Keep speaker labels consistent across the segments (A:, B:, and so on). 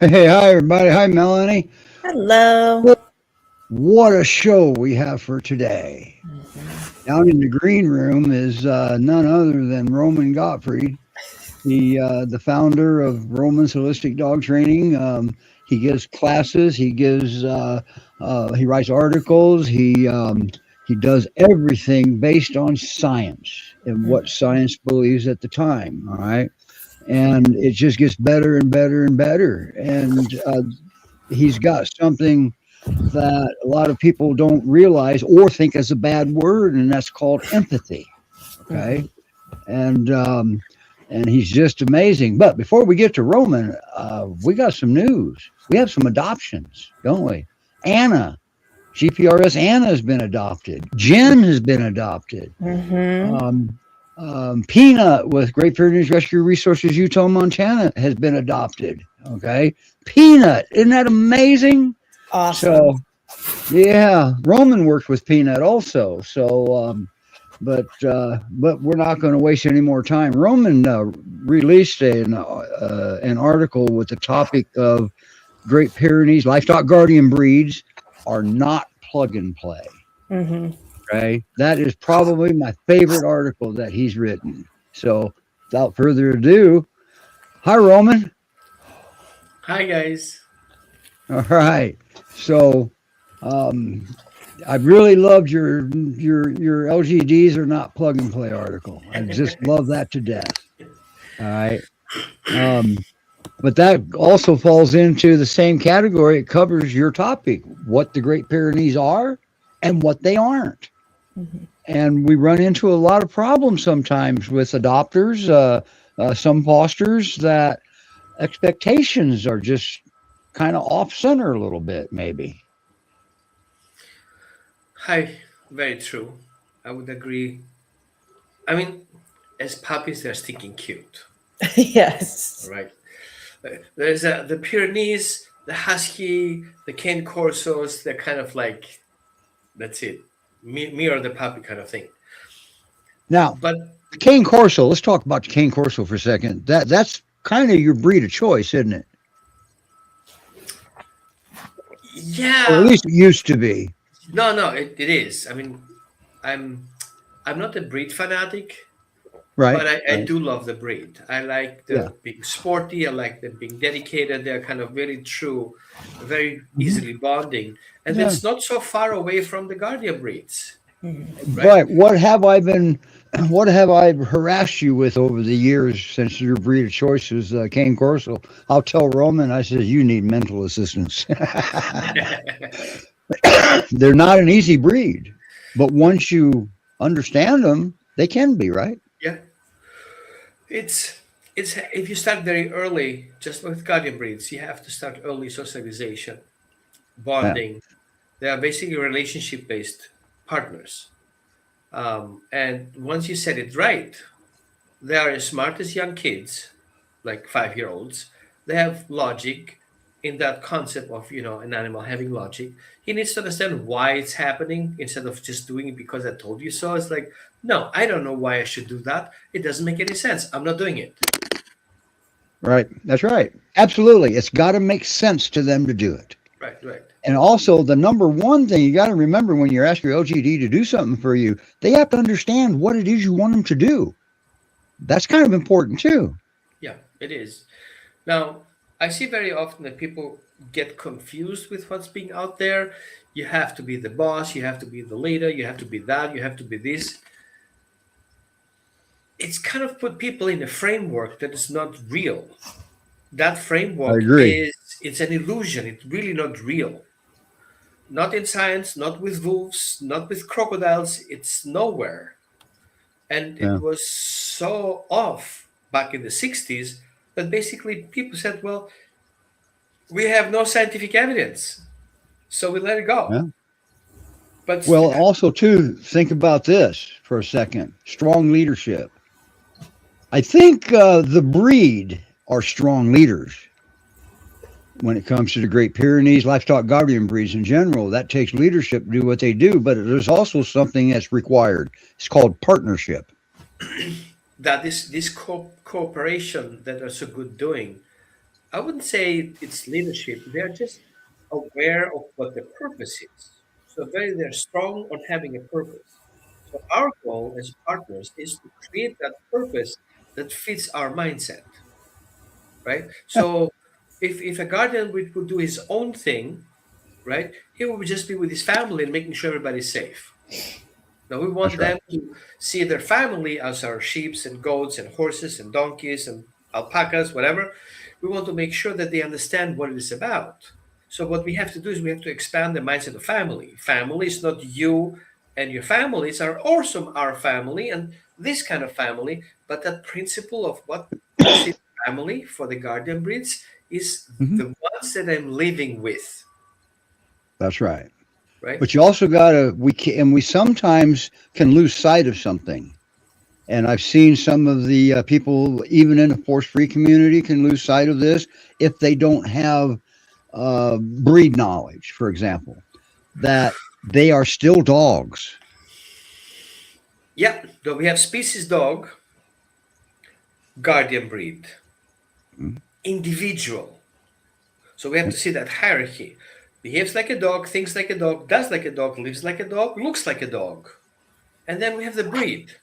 A: Hey, hi everybody. Hi, Melanie.
B: Hello.
A: What a show we have for today. Down in the green room is none other than Roman Gottfried, the founder of Roman's Holistic Dog Training. He gives classes. He writes articles. He does everything based on science and what science believes at the time. All right, and it just gets better and better and better. And he's got something that a lot of people don't realize or think is a bad word, and that's called empathy. Okay, and and he's just amazing. But before we get to Roman, we got some news. We have some adoptions, don't we? Anna, GPRS Anna has been adopted. Jen has been adopted.
B: Mm-hmm.
A: Peanut with Great Pyrenees Rescue Resources, Utah, Montana, has been adopted. Okay, Peanut, isn't that amazing?
B: Awesome.
A: So, yeah, Roman worked with Peanut also. So, but we're not going to waste any more time. Roman released an article with the topic of Great Pyrenees livestock guardian breeds are not plug and play.
B: Mm-hmm.
A: Okay, that is probably my favorite article that he's written. So, without further ado, hi Roman.
C: Hi guys.
A: All right, so um, I really loved your LGDs are not plug and play article. I just love that to death. All right. Um, but that also falls into the same category. It covers your topic, what the Great Pyrenees are and what they aren't.
B: Mm-hmm.
A: And we run into a lot of problems sometimes with adopters, some fosters that expectations are just kind of off center a little bit, maybe.
C: Hi. Very true. I would agree. I mean, as puppies, they're stinking cute. All
B: Yes.
C: right. There's the Pyrenees, the Husky, the Cane Corsos. They're kind of like, that's it. Me or the puppy kind of thing.
A: Now,
C: But
A: the Cane Corso. Let's talk about the Cane Corso for a second. That's kind of your breed of choice, isn't it? Or at
C: yeah,
A: least it used to be.
C: no, it is. I mean, I'm I'm not a breed fanatic,
A: Right.
C: but I
A: Right.
C: do love the breed. I like
A: Yeah.
C: them being sporty. I like them being dedicated. They're kind of very true, very
A: Mhm.
C: easily bonding. And
A: Yeah.
C: it's not so far away from the Guardian breeds,
B: Mm-hmm.
C: right?
A: But what have I been? What have I harassed you with over the years since your breed of choice is Cane Corso? I'll tell Roman. I said you need mental assistance. They're not an easy breed, but once you understand them, they can be right.
C: Yeah. It's if you start very early, just with Guardian breeds, you have to start early socialization,
A: Yeah.
C: bonding. They are basically relationship based partners. And once you set it right, they are as smart as young kids, like 5 year olds. They have logic in that concept of, an animal having logic. He needs to understand why it's happening instead of just doing it because I told you so. It's like, no, I don't know why I should do that. It doesn't make any sense. I'm not doing it.
A: Right. That's right. Absolutely. It's got to make sense to them to do it.
C: Right, right.
A: And also, the number one thing you got to remember when you're asking your LGD to do something for you, they have to understand what it is you want them to do. That's kind of important too.
C: Yeah, it is. Now, I see very often that people get confused with what's being out there. You have to be the boss, you have to be the leader, you have to be that, you have to be this. It's kind of put people in a framework that is not real. That
A: I
C: framework
A: agree.
C: is it's an illusion. It's really not real. Not in science, not with wolves, not with crocodiles. It's nowhere. And
A: Yeah.
C: it was so off back in the 60s that basically people said, well, we have no scientific evidence, so we let it go.
A: Yeah.
C: But
A: Well, also too, think about this for a second. Strong leadership. I think the breed are strong leaders when it comes to the Great Pyrenees, livestock guardian breeds in general. That takes leadership to do what they do, but there's also something that's required. It's called partnership.
C: that this cooperation that they're so good doing I wouldn't say it's leadership. They're just aware of what the purpose is. So they're strong on having a purpose. So our goal as partners is to create that purpose that fits our mindset, right? So if a guardian would do his own thing, right, he would just be with his family and making sure everybody's safe. Now we
A: That's
C: want
A: right.
C: them to see their family as our sheep and goats and horses and donkeys and alpacas, whatever. We want to make sure that they understand what it is about. So what we have to do is we have to expand the mindset of family. Family is not you and your families are also our family and this kind of family, but that principle of what considers family for the guardian breeds is
A: Mhm.
C: the ones that I'm living with,
A: That's right.
C: right?
A: But you also got to, we sometimes can lose sight of something. And I've seen some of the people, even in the force free community, can lose sight of this if they don't have breed knowledge, for example, that they are still dogs.
C: Yeah, so we have species dog, guardian breed,
A: Mhm.
C: individual. So we have to see that hierarchy. Behaves like a dog, thinks like a dog, does like a dog, lives like a dog, looks like a dog. And then we have the breed.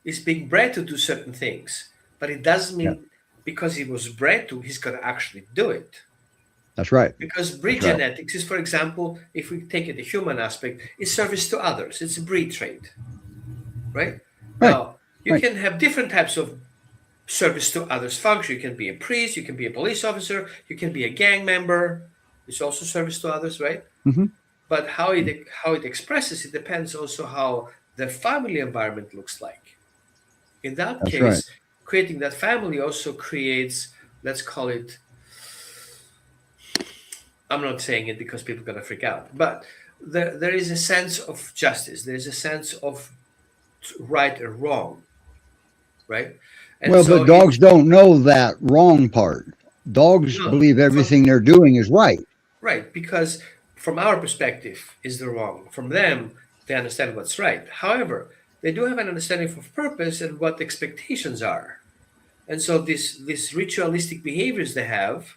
C: He's being bred to do certain things, but it doesn't
A: Yeah,
C: mean because he was bred to, he's going to actually do it.
A: that's right.
C: Because
A: That's
C: breed
A: right.
C: genetics is, for example, if we take it the human aspect, is service to others. It's a breed trait, right?
A: Right.
C: Now, you
A: Right.
C: can have different types of service to others function. You can be a priest, you can be a police officer, you can be a gang member. It's also service to others, right?
A: Hmm.
C: But how it expresses it depends also how the family environment looks like. In that
A: That's right.
C: case, creating that family also creates, let's call it, I'm not saying it because people are gonna freak out, but there is a sense of justice. There's a sense of right and wrong, right? And
A: Well, but
C: so it
A: dogs don't know that wrong part. Dogs
C: no,
A: believe
C: from
A: everything they're doing is right.
C: right, because from our perspective is the wrong. From them, they understand what's right. However, they do have an understanding of purpose and what expectations are. And so these ritualistic behaviors they have,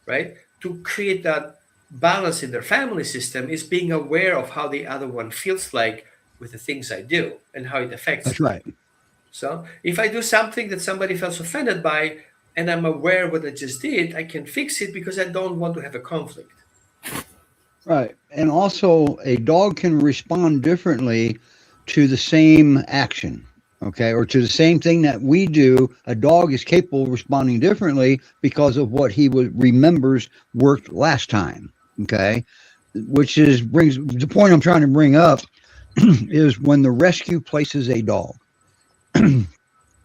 C: right, to create that balance in their family system is being aware of how the other one feels like with the things I do and how it affects
A: That's
C: me.
A: right.
C: So if I do something that somebody feels offended by and I'm aware what I just did, I can fix it because I don't want to have a conflict.
A: Right. And also, a dog can respond differently to the same action, okay, or to the same thing that we do. A dog is capable of responding differently because of what remembers worked last time, okay, which is brings the point I'm trying to bring up is when the rescue places a dog,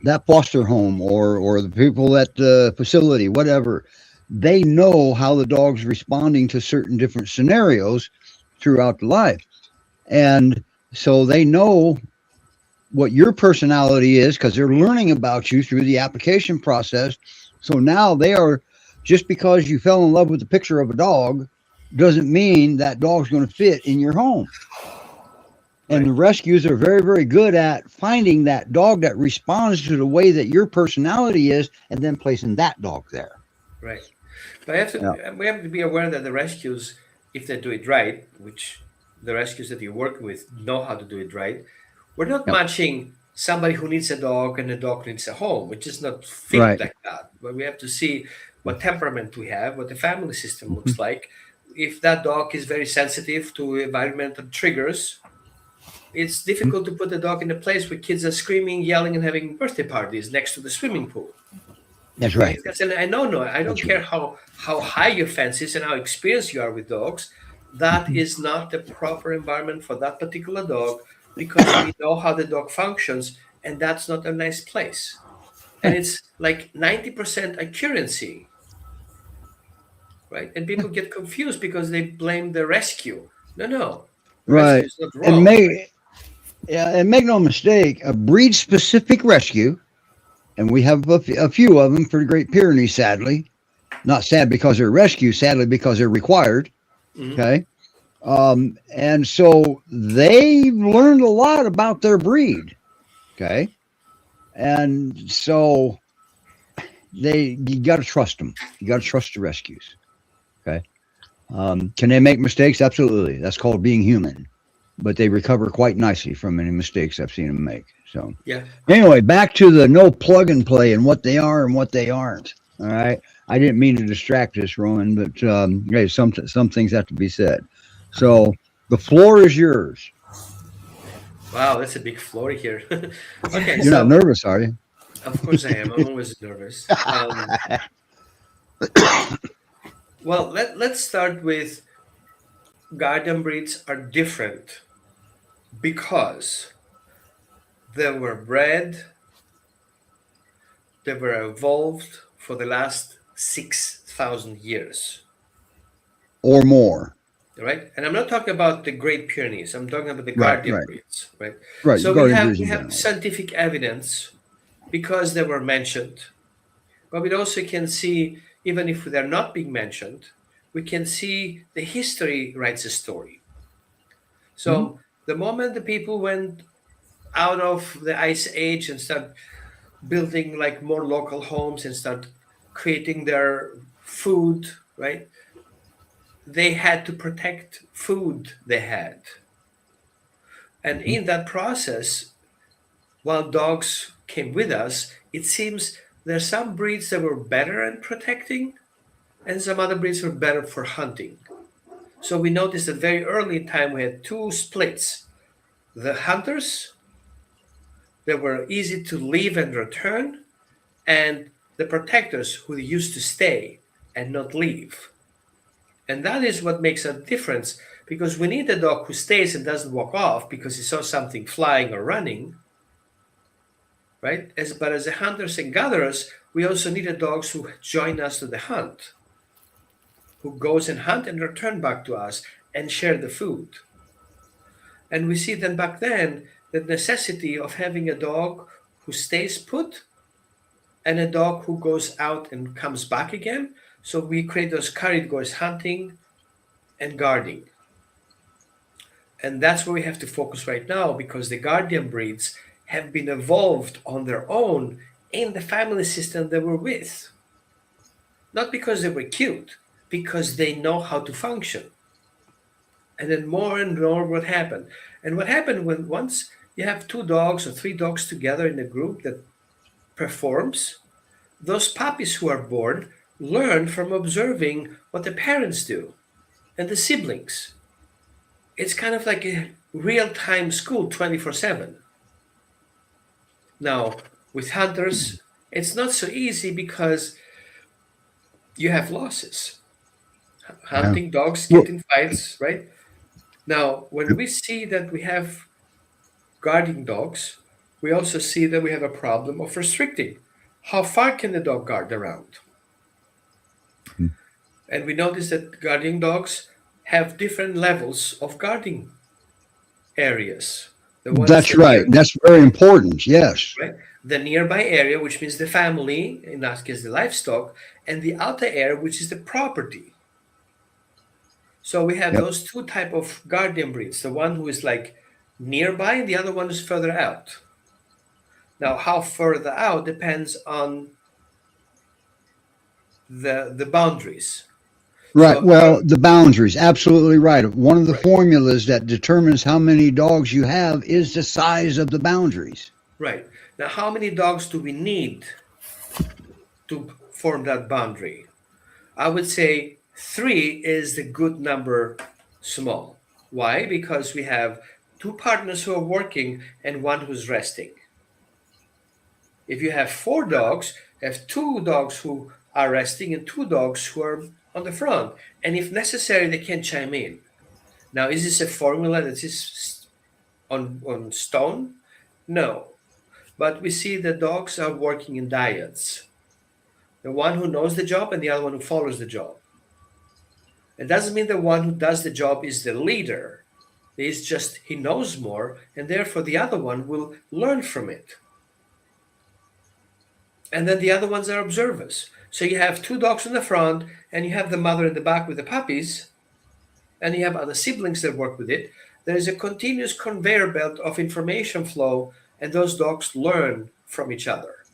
A: that foster home or the people at the facility, whatever, they know how the dog's responding to certain different scenarios throughout the life. And so they know what your personality is because they're learning about you through the application process. So now they are, just because you fell in love with the picture of a dog doesn't mean that dog's going to fit in your home. And
C: Right,
A: the rescues are very, very good at finding that dog that responds to the way that your personality is and then placing that dog there.
C: right. But
A: Yeah.
C: we have to be aware that the rescues, if they do it right, which the rescues that you're working with know how to do it right, we're not
A: Yep.
C: matching somebody who needs a dog and a dog needs a home. It just not fit
A: Right.
C: like that. But we have to see what temperament we have, what the family system looks like. If that dog is very sensitive to environmental triggers, it's difficult to put the dog in a place where kids are screaming, yelling, and having birthday parties next to the swimming pool.
A: That's
C: Okay,
A: right.
C: that's and I know no, I don't
A: That's
C: care
A: right.
C: how high your fence is and how experienced you are with dogs. That is not the proper environment for that particular dog because we know how the dog functions, and that's not a nice place. And
A: Right.
C: it's like 90% accuracy, right? And people get confused because they blame the rescue. No, no, the rescue
A: Right.
C: is not
A: And
C: wrong, right?
A: make Yeah, and make no mistake, a breed specific rescue, and we have a few of them for the Great Pyrenees, sadly. Not sad because they're rescued, sadly because they're required.
C: Mhm.
A: Okay. And so they've learned a lot about their breed. Okay. And so you got to trust them. You got to trust the rescues. Okay. Can they make mistakes? Absolutely. That's called being human. But they recover quite nicely from any mistakes I've seen them make. So
C: Yeah.
A: anyway, back to the no plug and play and what they are and what they aren't. All right. I didn't mean to distract us, Roman, but hey, some things have to be said. So the floor is yours.
C: Wow, that's a big floor here. Okay,
A: You're not nervous, are you?
C: of course I am. I'm always nervous. Well, let's start with guardian breeds are different because they were bred, they were evolved for the last 6,000 years,
A: Or more.
C: right? And I'm not talking about the Great Pyrenees. I'm talking about the
A: Right,
C: guardian
A: right.
C: breeds, right?
A: Right.
C: So
A: Guardian breeds
C: we
A: in
C: have
A: general.
C: scientific evidence because they were mentioned, but we also can see, even if they're not being mentioned, we can see the history writes a story. So the moment the people went out of the ice age and start building like more local homes and start creating their food, right? They had to protect food they had. And in that process, while dogs came with us, it seems there's some breeds that were better at protecting and some other breeds were better for hunting. So we noticed that very early in time we had two splits. The hunters that were easy to leave and return, and the protectors who used to stay and not leave. And that is what makes a difference, because we need a dog who stays and doesn't walk off because he saw something flying or running, right? But as the hunters and gatherers, we also need dogs who join us to the hunt, who goes and hunt and return back to us and share the food. And we see then back then the necessity of having a dog who stays put and a dog who goes out and comes back again. So we create those categories, hunting and guarding. And that's where we have to focus right now, because the guardian breeds have been evolved on their own in the family system they were with. Not because they were cute, because they know how to function. And then more and more what happened. And what happened when once you have two dogs or three dogs together in a group that performs, those puppies who are born learn from observing what the parents do and the siblings. It's kind of like a real-time school 24/7. Now, with hunters, it's not so easy because you have losses. Hunting dogs get in fights, right? Now, when we see that we have guarding dogs, we also see that we have a problem of restricting. How far can the dog guard around? And we notice that guarding dogs have different levels of guarding areas.
A: That's right. That's very important. Yes.
C: Right? The nearby area, which means the family, in that case the livestock, and the outer area, which is the property. So we have those two type of guardian breeds. The one who is like nearby, and the other one is further out. Now, how further out depends on the boundaries.
A: Right. Well, the boundaries. Absolutely right. One of the formulas that determines how many dogs you have is the size of the boundaries.
C: Right. Now, how many dogs do we need to form that boundary? I would say 3 is the good number small. Why? Because we have 2 partners who are working and 1 who's resting. If you have 4 dogs, you have 2 dogs who are resting and 2 dogs who are on the front. And if necessary, they can chime in. Now, is this a formula that is on stone? No. But we see the dogs are working in dyads. The one who knows the job and the other one who follows the job. It doesn't mean the one who does the job is the leader. It's just he knows more, and therefore the other one will learn from it. And then the other ones are observers. So you have 2 dogs in the front, and you have the mother in the back with the puppies, and you have other siblings that work with it. There is a continuous conveyor belt of information flow, and those dogs learn from each other.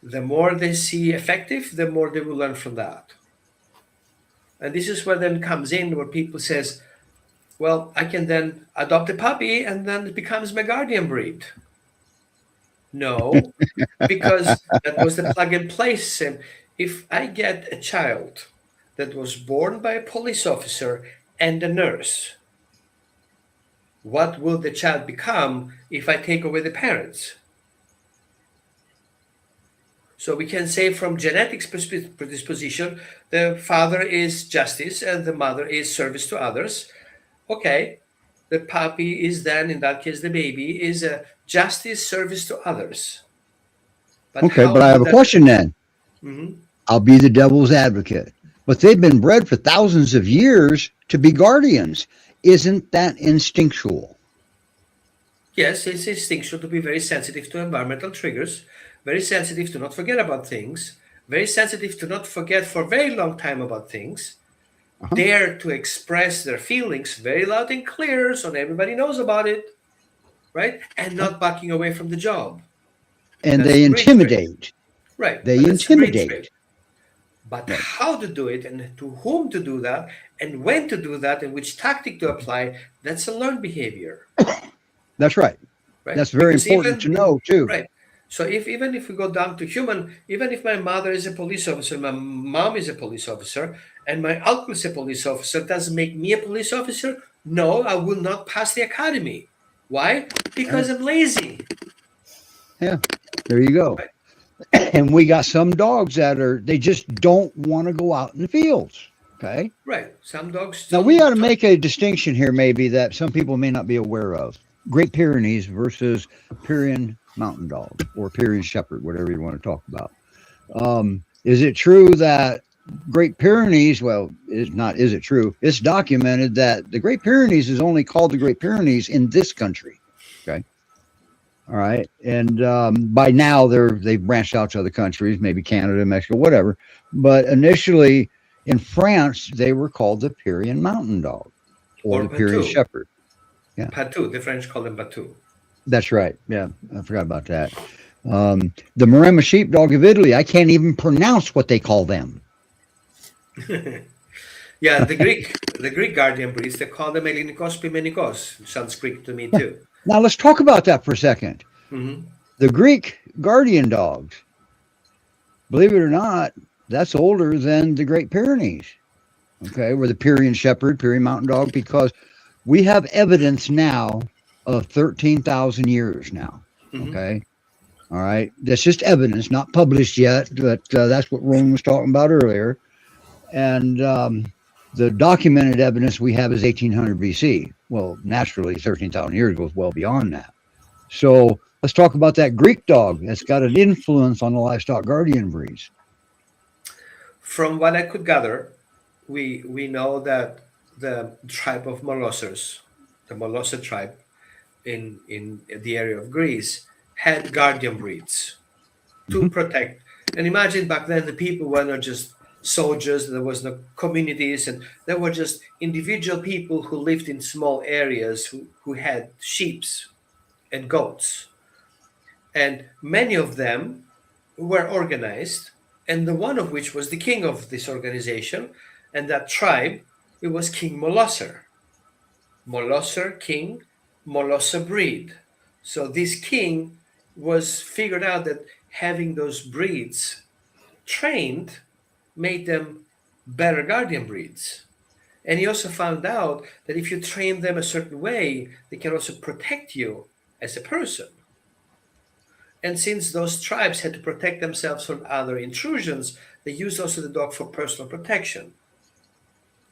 C: The more they see effective, the more they will learn from that. And this is where then comes in where people says, well, I can then adopt a puppy and then it becomes my guardian breed. No, because that was the plug and play system. If I get a child that was born by a police officer and a nurse, what will the child become if I take away the parents? So we can say from genetics predisposition, the father is justice and the mother is service to others. Okay, the puppy is then, in that case, the baby is a justice service to others.
A: Okay, but I have a question then.
C: Mhm.
A: I'll be the devil's advocate. But they've been bred for thousands of years to be guardians. Isn't that instinctual?
C: Yes, it's instinctual to be very sensitive to environmental triggers, very sensitive to not forget about things, very sensitive to not forget for a very long time about things, dare to express their feelings very loud and clear so everybody knows about it, right? And not backing away from the job.
A: And
C: That's
A: they
C: a breed
A: intimidate.
C: trait. Right.
A: They
C: but that's a breed
A: intimidate.
C: trait. But
A: Right.
C: how to do it and to whom to do that and when to do that and which tactic to apply, that's a learned behavior.
A: That's right.
C: Right?
A: That's very
C: Because
A: important to know too.
C: Right. So even if we go down to human, even if my mother is a police officer, my mom is a police officer, and my uncle is a police officer, doesn't make me a police officer? No, I will not pass the academy. Why? Because I'm lazy.
A: Yeah. There you go.
C: Right.
A: And we got some dogs that they just don't want to go out in the fields. Okay.
C: Right. Some dogs.
A: Now we ought to make a distinction here, maybe that some people may not be aware of. Great Pyrenees versus Pyrenean Mountain Dog or Pyrenean Shepherd, whatever you want to talk about. Is it true that Great Pyrenees, well, is it true? It's documented that the Great Pyrenees is only called the Great Pyrenees in this country. Okay. All right. And by now they've branched out to other countries, maybe Canada, Mexico, whatever. But initially in France, they were called the Pyrenean Mountain Dog or the Pyrenean Shepherd. Yeah.
C: Patou. The French call them Patou. That's
A: right. Yeah. I forgot about that. The Maremma sheepdog of Italy, I can't even pronounce what they call them.
C: Yeah, the Greek guardian breeds, they call them Elinikos Pimenikos. Sounds Greek to me too.
A: Now let's talk about that for a second.
C: Mm-hmm.
A: The Greek guardian dogs, believe it or not, that's older than the Great Pyrenees. Okay, or the Pyrenean Shepherd, Pyrenean Mountain Dog, because we have evidence now of 13,000 years now.
C: Mm-hmm.
A: Okay. All right. That's just evidence, not published yet, but that's what Roman was talking about earlier. And the documented evidence we have is 1800 BC. Well, naturally, 13,000 years goes well beyond that. So let's talk about that Greek dog that's got an influence on the livestock guardian breeds.
C: From what I could gather, we know that the tribe of Molossers, the Molosser tribe in the area of Greece, had guardian breeds to protect. And imagine back then the people were not just soldiers, there was no communities, and there were just individual people who lived in small areas who had sheep and goats. And many of them were organized, and the one of which was the king of this organization, and that tribe, it was King Molosser. Molosser king, Molosser breed. So this king was figured out that having those breeds trained made them better guardian breeds. And he also found out that if you train them a certain way, they can also protect you as a person. And since those tribes had to protect themselves from other intrusions, they used also the dog for personal protection.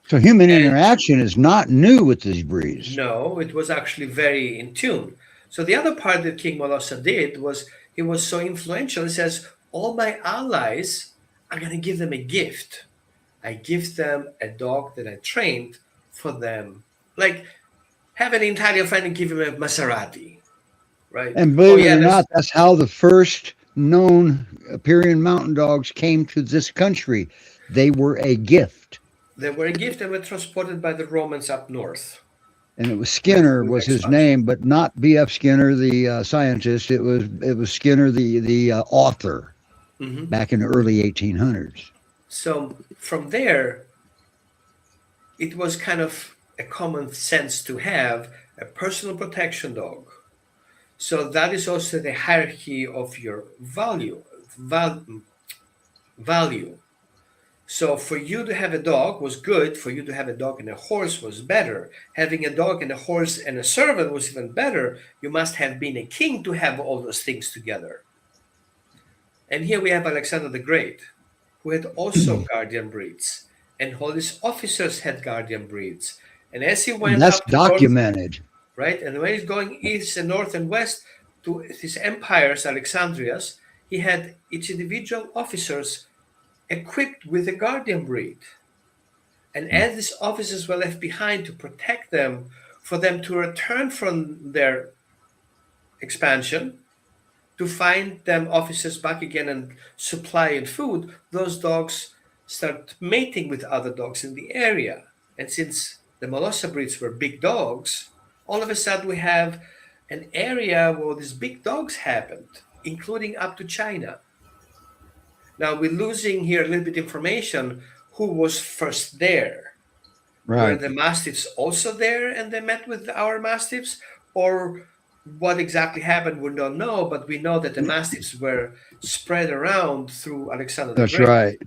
A: So human interaction is not new with these breeds.
C: No, it was actually very in tune. So the other part that King Molosser did was he was so influential. He says, all my allies, I'm going to give them a gift. I give them a dog that I trained for them. Like have an Italian friend and give him a Maserati, right?
A: And believe it or not, that's how the first known Pyrenean mountain dogs came to this country. They were a gift.
C: They were a gift and were transported by the Romans up north.
A: And it was Skinner was his name, but not B.F. Skinner, the scientist. It was Skinner, the author. back in the early 1800s.
C: So from there, it was kind of a common sense to have a personal protection dog. So that is also the hierarchy of your value. So for you to have a dog was good. For you to have a dog and a horse was better. Having a dog and a horse and a servant was even better. You must have been a king to have all those things together. And here we have Alexander the Great, who had also guardian breeds, and all his officers had guardian breeds. And as he went
A: And that's
C: up to north,
A: documented.
C: right, and when he's going east and north and west to his empires, Alexandria's, he had each individual officers equipped with a guardian breed. And as these officers were left behind to protect them, for them to return from their expansion, to find them officers back again and supply and food, those dogs start mating with other dogs in the area. And since the Molosser breeds were big dogs, all of a sudden we have an area where these big dogs happened, including up to China. Now we're losing here a little bit information who was first there. Were
A: Right.
C: the Mastiffs also there and they met with our Mastiffs? Or what exactly happened, we don't know, but we know that the Mastiffs were spread around through Alexander the
A: That's
C: Great.
A: right.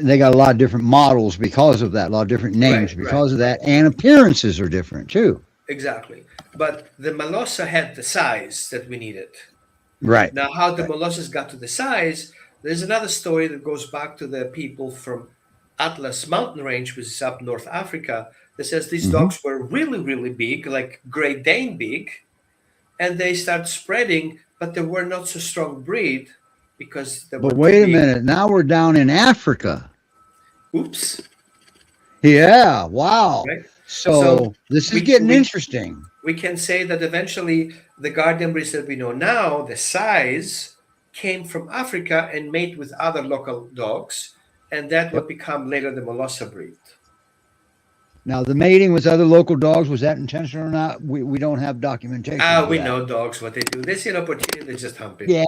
A: They got a lot of different models because of that, a lot of different names
C: Right,
A: because of that, and appearances are different too.
C: Exactly. But the Molosser had the size that we needed.
A: Right.
C: Now, how the Molossers got to the size, there's another story that goes back to the people from Atlas Mountain Range, which is up North Africa, that says these dogs were really, really big, like Great Dane big, and they start spreading, but they were not so strong breed because they were
A: But wait a
C: too big.
A: minute. Now we're down in Africa.
C: Oops.
A: Yeah. Wow.
C: Right?
A: So,
C: So
A: this is
C: we-
A: getting
C: we-
A: interesting.
C: We can say that eventually the guardian breeds that we know now, the size, came from Africa and mate with other local dogs, and that would become later the Molosser breed.
A: Now, the mating with other local dogs, was that intentional or not? We don't have documentation. of
C: We
A: that.
C: know dogs what they do. They see an opportunity, they just hump it.
A: Yeah,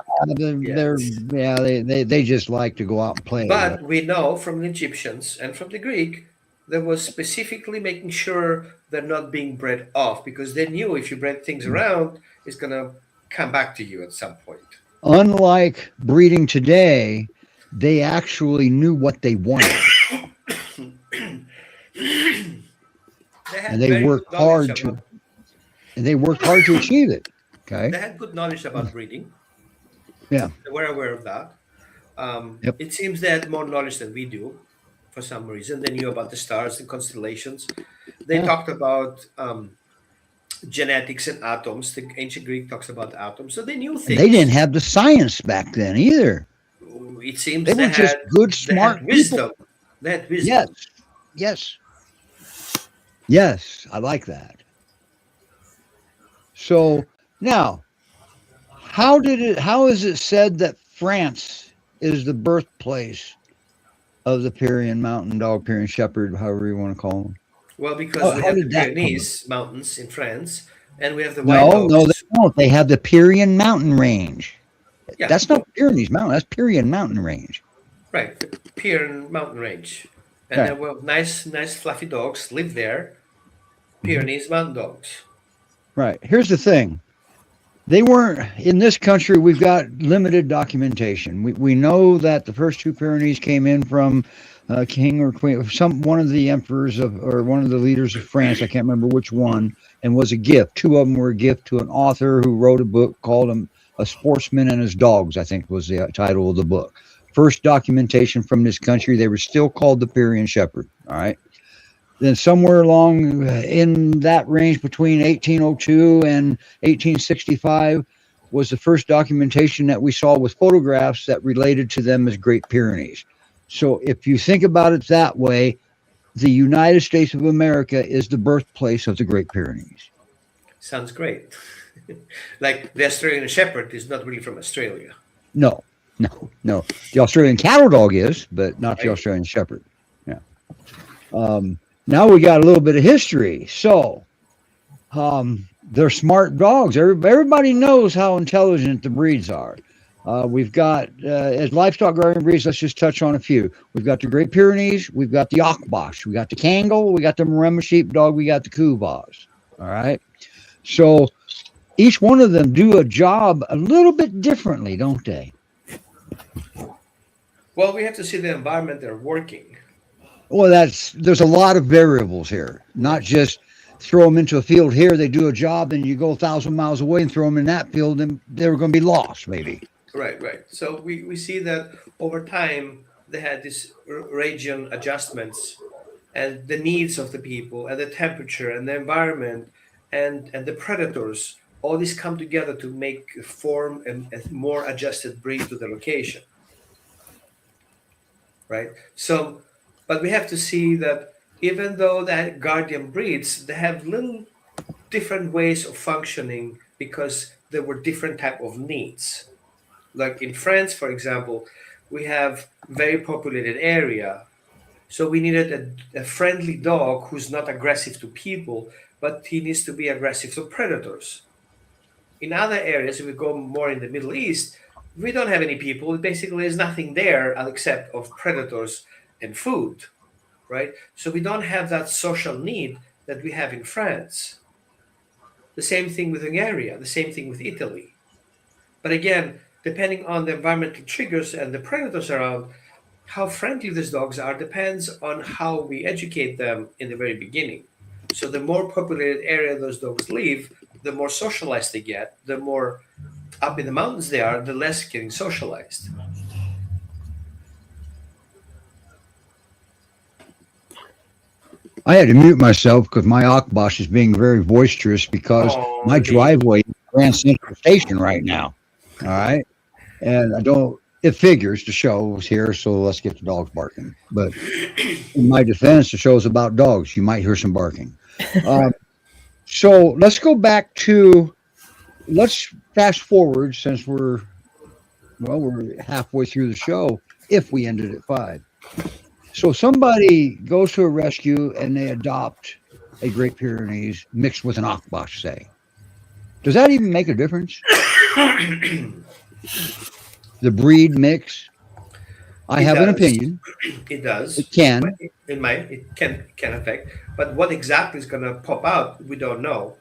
A: they just like to go out and play.
C: But we know from the Egyptians and from the Greek, there was specifically making sure they're not being bred off, because they knew if you bred things around, it's going to come back to you at some point.
A: Unlike breeding today, they actually knew what they wanted,
C: Had
A: and they
C: very
A: worked
C: good knowledge
A: hard to,
C: about-
A: and they worked hard to achieve it. Okay.
C: They had good knowledge about breeding.
A: Yeah.
C: They were aware of that.
A: Yep.
C: It seems they had more knowledge than we do for some reason. They knew about the stars and constellations. They
A: Yeah.
C: talked about genetics and atoms. The ancient Greek talks about atoms. So they knew
A: And
C: things.
A: they didn't have the science back then either.
C: It seems
A: They were just good,
C: they
A: smart
C: had wisdom. They had wisdom.
A: Yes. Yes. Yes. I like that. So now, how is it said that France is the birthplace of the Pyrenean mountain dog, Pyrenean shepherd, however you want to call them?
C: Well, because
A: Oh,
C: we
A: how
C: have the
A: did that come
C: Pyrenees mountains in France, and we have the white
A: No,
C: dogs.
A: no, they don't. They have the Pyrenean mountain range.
C: Yeah.
A: That's not Pyrenees mountain. That's Pyrenean mountain range.
C: Right, the Pyrenean mountain range. And
A: Yeah.
C: there were nice fluffy dogs live there. Pyrenees mountain dogs.
A: Right. Here's the thing. They weren't in this country. We've got limited documentation. We know that the first two Pyrenees came in from king or queen, one of the emperors or one of the leaders of France. I can't remember which one, and was a gift. Two of them were a gift to an author who wrote a book called A Sportsman and His Dogs, I think was the title of the book. First documentation from this country. They were still called the Pyrenean Shepherd. All right. Then somewhere along in that range between 1802 and 1865 was the first documentation that we saw with photographs that related to them as Great Pyrenees. So if you think about it that way, the United States of America is the birthplace of the Great Pyrenees.
C: Sounds great. Like the Australian Shepherd is not really from Australia.
A: No. The Australian cattle dog is, but not the
C: Right.
A: Australian Shepherd. Yeah. Now we got a little bit of history. So they're smart dogs. Everybody knows how intelligent the breeds are. We've got, as livestock guardian breeds, let's just touch on a few. We've got the Great Pyrenees, we've got the Akbash, we got the Kangal, we got the Maremma sheepdog, we got the Kubas. All right. So each one of them do a job a little bit differently, don't they?
C: Well, we have to see the environment they're working.
A: Well, there's a lot of variables here, not just throw them into a field here, they do a job, and you go 1,000 miles away and throw them in that field, and they're going to be lost, maybe.
C: Right, right. So we see that over time they had these region adjustments and the needs of the people and the temperature and the environment and the predators. All these come together to make form a more adjusted breed to the location, right? So, but we have to see that even though that guardian breeds, they have little different ways of functioning because there were different type of needs. Like in France, for example, we have very populated area, so we needed a friendly dog who's not aggressive to people, but he needs to be aggressive to predators. In other areas, if we go more in the Middle East, we don't have any people. Basically, there's nothing there except of predators and food, right? So we don't have that social need that we have in France. The same thing with Hungary, the same thing with Italy. But again, depending on the environmental triggers and the predators around, how friendly these dogs are depends on how we educate them in the very beginning. So the more populated area those dogs live, the more socialized they get. The more up in the mountains they are, the less getting socialized.
A: I had to mute myself because my Akbash is being very boisterous because
C: Oh,
A: my
C: the baby.
A: driveway is Grand Central Station right now. All right. And I don't, it figures the show was here, so let's get the dogs barking. But in my defense, the show's about dogs. You might hear some barking. Um,
C: Right.
A: so let's fast forward since we're halfway through the show if we ended at 5. So somebody goes to a rescue and they adopt a Great Pyrenees mixed with an Akbash, say. Does that even make a difference? The breed mix? I
C: It
A: have an
C: does.
A: opinion.
C: It does.
A: It can.
C: It might. It can affect. But what exactly is going to pop out, we don't know,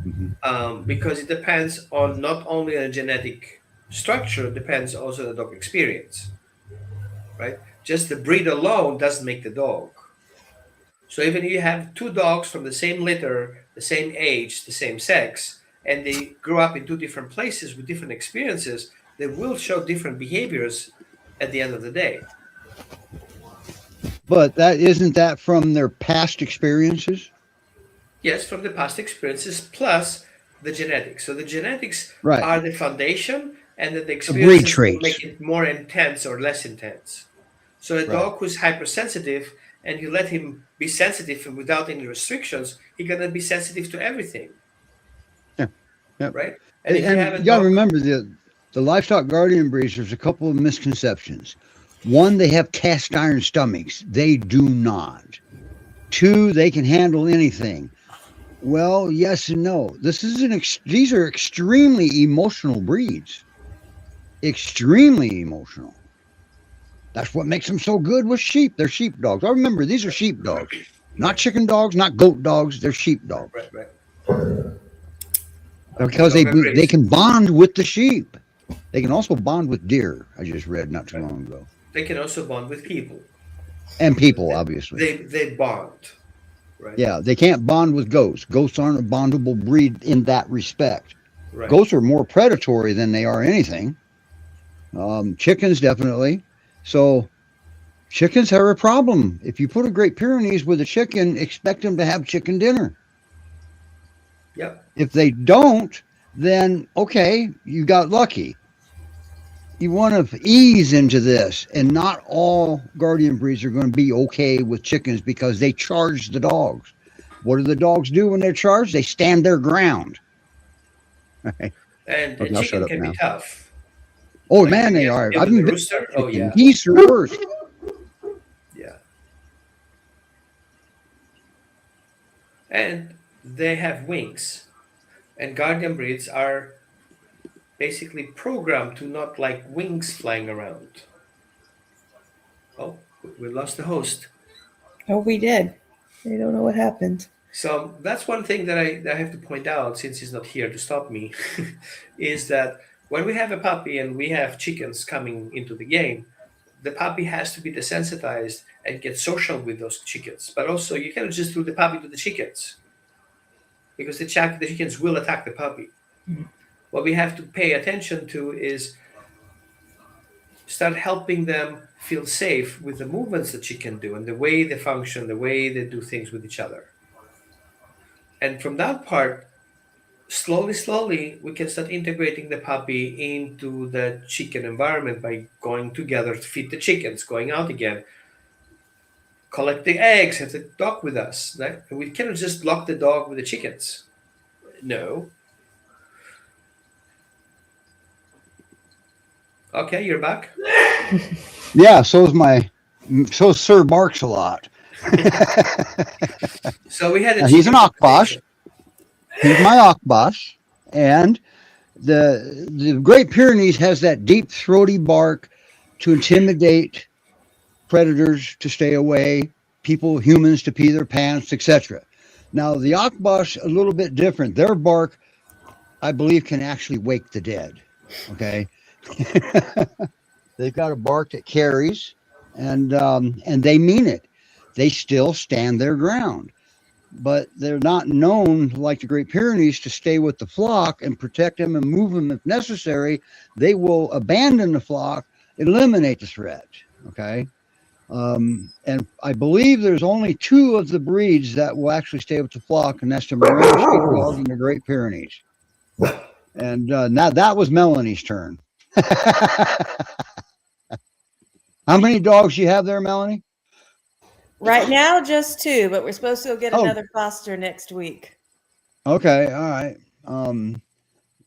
A: Mhm.
C: because it depends on not only the genetic structure, it depends also the dog experience, right? Just the breed alone doesn't make the dog. So even if you have two dogs from the same litter, the same age, the same sex, and they grew up in two different places with different experiences, they will show different behaviors at the end of the day.
A: But that isn't that from their past experiences?
C: Yes, from the past experiences plus the genetics. So the genetics
A: Right.
C: are the foundation, and then the
A: The breed
C: experiences will
A: traits.
C: make it more intense or less intense. So a
A: Right.
C: dog who's hypersensitive and you let him be sensitive and without any restrictions, he's gonna be sensitive to everything,
A: Yeah. Yep.
C: right? And if you have
A: And
C: a
A: you got to
C: dog,
A: remember the livestock guardian breeds, there's a couple of misconceptions. One, they have cast iron stomachs. They do not. Two, they can handle anything. Well, yes and no. These are extremely emotional breeds. Extremely emotional. That's what makes them so good with sheep. They're sheepdogs. I remember these are sheepdogs, not
C: right,
A: chicken dogs, not goat dogs. They're
C: right,
A: sheepdogs
C: right, right.
A: because
C: Dog
A: they
C: agrees.
A: can bond with the sheep. They can also bond with deer. I just read not too
C: Right.
A: long ago,
C: They can also bond with people.
A: and people
C: They,
A: obviously.
C: they bond, right?
A: Yeah, they can't bond with goats. Goats aren't a bondable breed in that respect.
C: Right.
A: Goats are more predatory than they are anything. Chickens definitely. So chickens have a problem. If you put a Great Pyrenees with a chicken, expect them to have chicken dinner.
C: Yep.
A: If they don't, then okay, you got lucky. You want to ease into this, and not all guardian breeds are going to be okay with chickens because they charge the dogs. What do the dogs do when they're charged? They stand their ground. Okay,
C: And a
A: I'll shut
C: chicken
A: up
C: can be
A: now.
C: tough.
A: Oh
C: Like
A: man,
C: have
A: they
C: you ever
A: are.
C: deal
A: I've
C: with
A: been
C: the
A: bitten by
C: rooster?
A: a
C: Oh
A: chicken.
C: yeah,
A: Geese are worse.
C: yeah. And they have wings. And guardian breeds are basically programmed to not like wings flying around. Oh, we lost the host.
B: Oh, we did. I don't know what happened.
C: So that's one thing that I have to point out, since he's not here to stop me, is that when we have a puppy and we have chickens coming into the game, the puppy has to be desensitized and get social with those chickens. But also, you cannot just throw the puppy to the chickens, because the chickens will attack the puppy. What we have to pay attention to is start helping them feel safe with the movements that chicken do and the way they function, the way they do things with each other. And from that part, slowly, we can start integrating the puppy into the chicken environment by going together to feed the chickens, going out again, collect the eggs, have the dog with us. Right? And we cannot just lock the dog with the chickens. No. Okay, you're back.
A: Yeah, so Sir barks a lot.
C: So we had a
A: He's an
C: chicken
A: Akbash. He's my Akbash. And the Great Pyrenees has that deep throaty bark to intimidate predators to stay away, humans to pee their pants, etc. Now the Akbash a little bit different. Their bark, I believe, can actually wake the dead. Okay. They've got a bark that carries, and they mean it. They still stand their ground, but they're not known like the Great Pyrenees to stay with the flock and protect them and move them if necessary. They will abandon the flock, eliminate the threat. Okay. And I believe there's only 2 of the breeds that will actually stay with the flock, and that's the Moran Sheepdog and the Great Pyrenees. And now that was Melanie's turn. How many dogs do you have there, Melanie?
B: Right now, just 2, but we're supposed to go get another foster next week.
A: Okay, all right.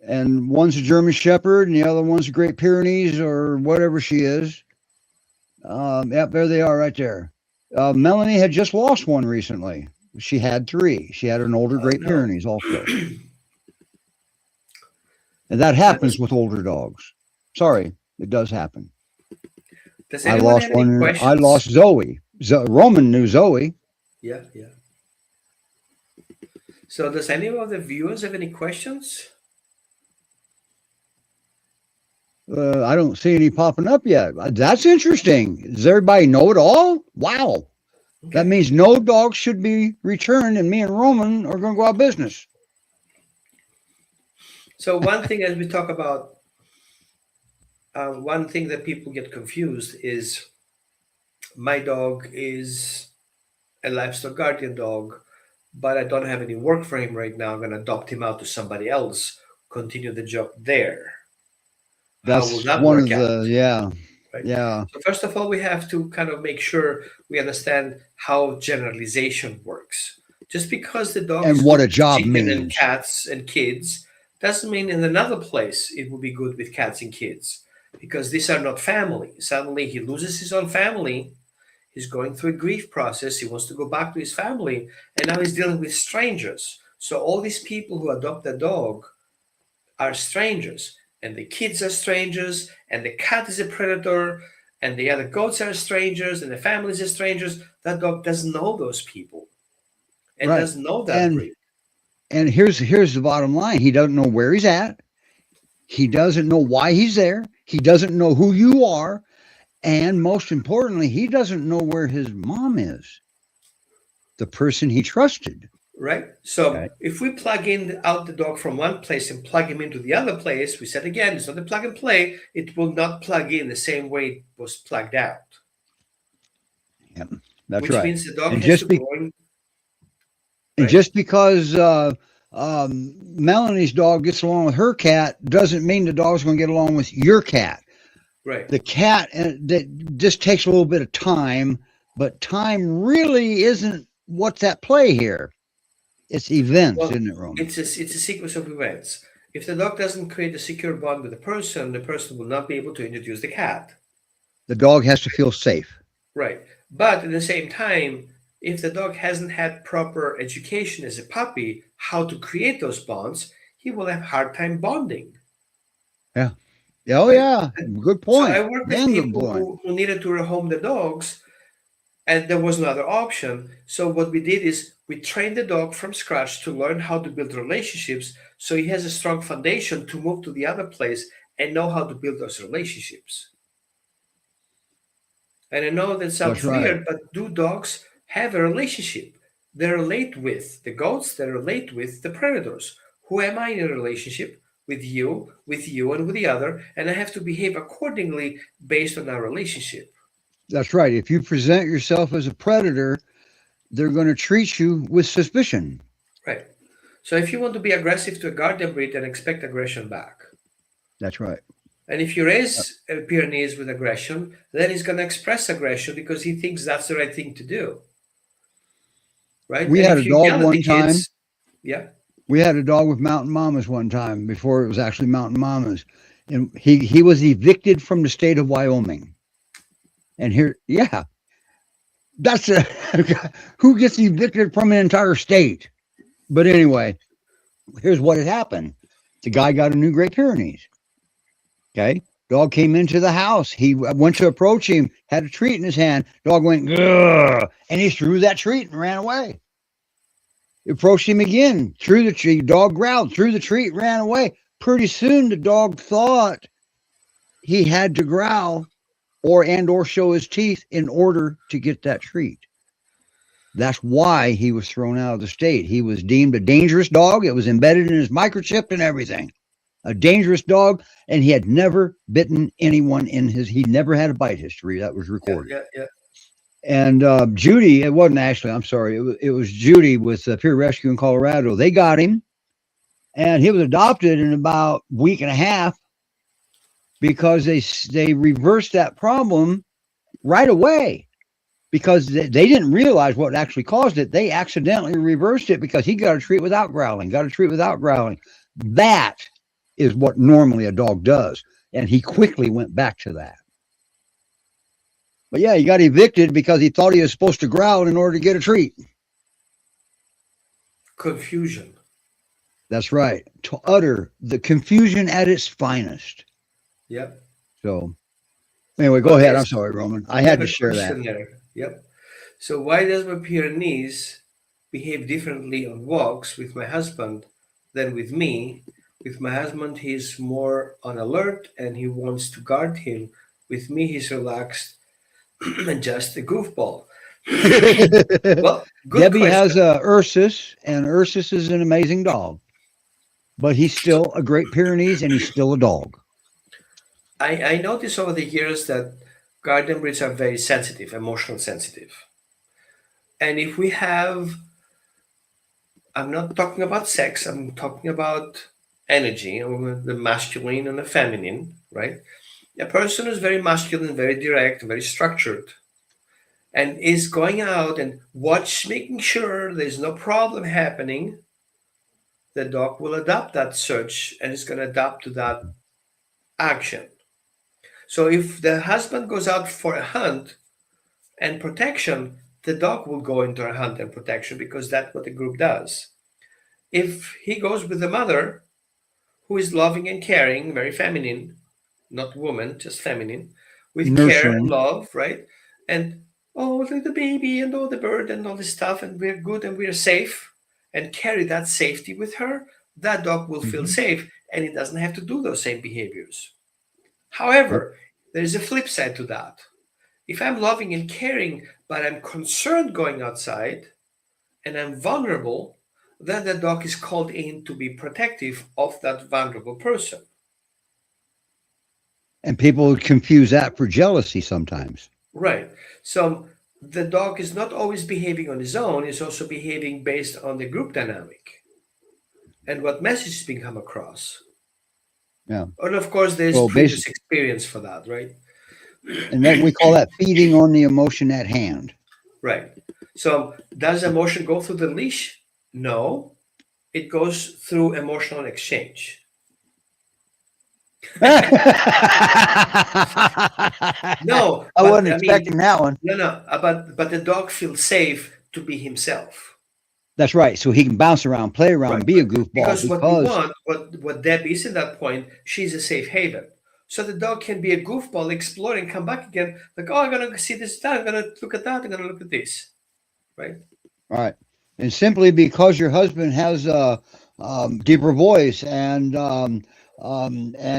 A: And one's a German Shepherd, and the other one's a Great Pyrenees or whatever she is. Yep, there they are right there. Melanie had just lost one recently. She had 3. She had an older Great Pyrenees also. And that happens with older dogs. Sorry, it does happen.
C: Does
A: I
C: anyone
A: lost
C: have any
A: one.
C: questions?
A: I lost Zoe. Roman knew Zoe.
C: Yeah. So does any of the viewers have any questions?
A: I don't see any popping up yet. That's interesting. Does everybody know it all? Wow.
C: Okay.
A: That means no dogs should be returned, and me and Roman are going to go out of business.
C: So one thing as we talk about, one thing that people get confused is my dog is a livestock guardian dog, but I don't have any work for him right now. I'm going to adopt him out to somebody else, continue the job there.
A: That's
C: How will that
A: one
C: work
A: of
C: out?
A: the, yeah.
C: Right?
A: Yeah.
C: So first of all, we have to kind of make sure we understand how generalization works. Just because the dog
A: And
C: is
A: what
C: good
A: a
C: with
A: job
C: chicken and
A: means.
C: cats and kids doesn't mean in another place it will be good with cats and kids, because these are not family. Suddenly he loses his own family. He's going through a grief process. He wants to go back to his family, and now he's dealing with strangers. So all these people who adopt a dog are strangers, and the kids are strangers, and the cat is a predator, and the other goats are strangers, and the families are strangers. That dog doesn't know those people, and
A: Right.
C: doesn't know that breed.
A: And here's the bottom line. He doesn't know where he's at. He doesn't know why he's there. He doesn't know who you are. And most importantly, he doesn't know where his mom is, the person he trusted.
C: Right. So
A: Okay.
C: if we plug in out the dog from one place and plug him into the other place, we said again, it's not a plug and play. It will not plug in the same way it was plugged out.
A: Yeah, that's
C: which
A: right.
C: means the dog
A: And
C: has
A: just
C: to go in.
A: And
C: Right.
A: just because Melanie's dog gets along with her cat doesn't mean the dog's going to get along with your cat.
C: Right.
A: The cat, that just takes a little bit of time, but time really isn't what's at play here. It's events,
C: Well,
A: isn't it, Roman?
C: it's a sequence of events. If the dog doesn't create a secure bond with the person will not be able to introduce the cat.
A: The dog has to feel safe.
C: Right. But at the same time, if the dog hasn't had proper education as a puppy, how to create those bonds, he will have hard time bonding.
A: Yeah. Oh,
C: right?
A: yeah. Good
C: So I
A: point.
C: work with
A: Damn good
C: people
A: point.
C: who needed to rehome the dogs, and there was no other option. So what we did is we trained the dog from scratch to learn how to build relationships, so he has a strong foundation to move to the other place and know how to build those relationships. And I know that
A: That's
C: sounds
A: right.
C: weird, but do dogs have a relationship? They relate with the goats, they relate with the predators. Who am I in a relationship? With you, and with the other, and I have to behave accordingly based on our relationship.
A: That's right. If you present yourself as a predator, they're going to treat you with suspicion.
C: Right. So if you want to be aggressive to a guardian breed, then expect aggression back.
A: That's right.
C: And if you raise a Pyrenees with aggression, then he's going to express aggression because he thinks that's the right thing to do. Right.
A: We
C: And
A: had a
C: if you
A: dog
C: yell at the
A: one time.
C: kids, yeah.
A: We had a dog with mountain mamas one time before it was actually mountain mamas. And he was evicted from the state of Wyoming. And here, yeah, that's a, who gets evicted from an entire state. But anyway, here's what had happened. The guy got a new Great Pyrenees. Okay. Dog came into the house. He went to approach him, had a treat in his hand. Dog went, "Grr," and he threw that treat and ran away. Approached him again, threw the treat. Dog growled, threw the treat, ran away. Pretty soon the dog thought he had to growl or show his teeth in order to get that treat. That's why he was thrown out of the state. He was deemed a dangerous dog. It was embedded in his microchip and everything. A dangerous dog, and he had never bitten anyone he never had a bite history that was
C: Yeah,
A: recorded.
C: yeah, yeah.
A: And Judy, it wasn't Ashley, I'm sorry. It was Judy with Peer Rescue in Colorado. They got him, and he was adopted in about a week and a half because they reversed that problem right away because they didn't realize what actually caused it. They accidentally reversed it because he got a treat without growling, That is what normally a dog does. And he quickly went back to that. But yeah, he got evicted because he thought he was supposed to growl in order to get a treat.
C: Confusion.
A: That's right. To utter the confusion at its finest.
C: Yep.
A: So anyway, go ahead. I'm sorry, Roman. I had to share that.
C: There. Yep. So why does my Pyrenees behave differently on walks with my husband than with me? With my husband, he's more on alert and he wants to guard him. With me, he's relaxed and just a goofball. Well, good
A: Debbie
C: question.
A: has Ursus, and Ursus is an amazing dog, but he's still a Great Pyrenees and he's still a dog.
C: I noticed over the years that guardian breeds are very sensitive, emotional sensitive. And if we have, I'm not talking about sex, I'm talking about energy, or the masculine and the feminine, right? A person who's very masculine, very direct, very structured, and is going out and making sure there's no problem happening, the dog will adapt that search and is going to adapt to that action. So if the husband goes out for a hunt and protection, the dog will go into a hunt and protection because that's what the group does. If he goes with the mother, who is loving and caring, very feminine, not woman, just feminine, with care and love, right? And oh, look at the baby and oh, the bird and all this stuff, and we're good and we're safe, and carry that safety with her, that dog will feel safe and it doesn't have to do those same behaviors. However, there is a flip side to that. If I'm loving and caring, but I'm concerned going outside and I'm vulnerable, then the dog is called in to be protective of that vulnerable person.
A: And people confuse that for jealousy sometimes.
C: Right. So the dog is not always behaving on his own, he's also behaving based on the group dynamic and what message is being come across.
A: Yeah.
C: And of course, there's previous experience for that, right?
A: And then we call that feeding on the emotion at hand.
C: Right. So does emotion go through the leash? No. It goes through emotional exchange.
A: No, I wasn't expecting that one.
C: No, but the dog feels safe to be himself.
A: That's right. So he can bounce around, play around,
C: Right.
A: be a goofball
C: Because what we want, what Deb is at that point, she's a safe haven. So the dog can be a goofball, explore, and come back again. Like, oh, I'm gonna see this, that, I'm gonna look at that, I'm gonna look at this, right?
A: right. And simply because your husband has a deeper voice and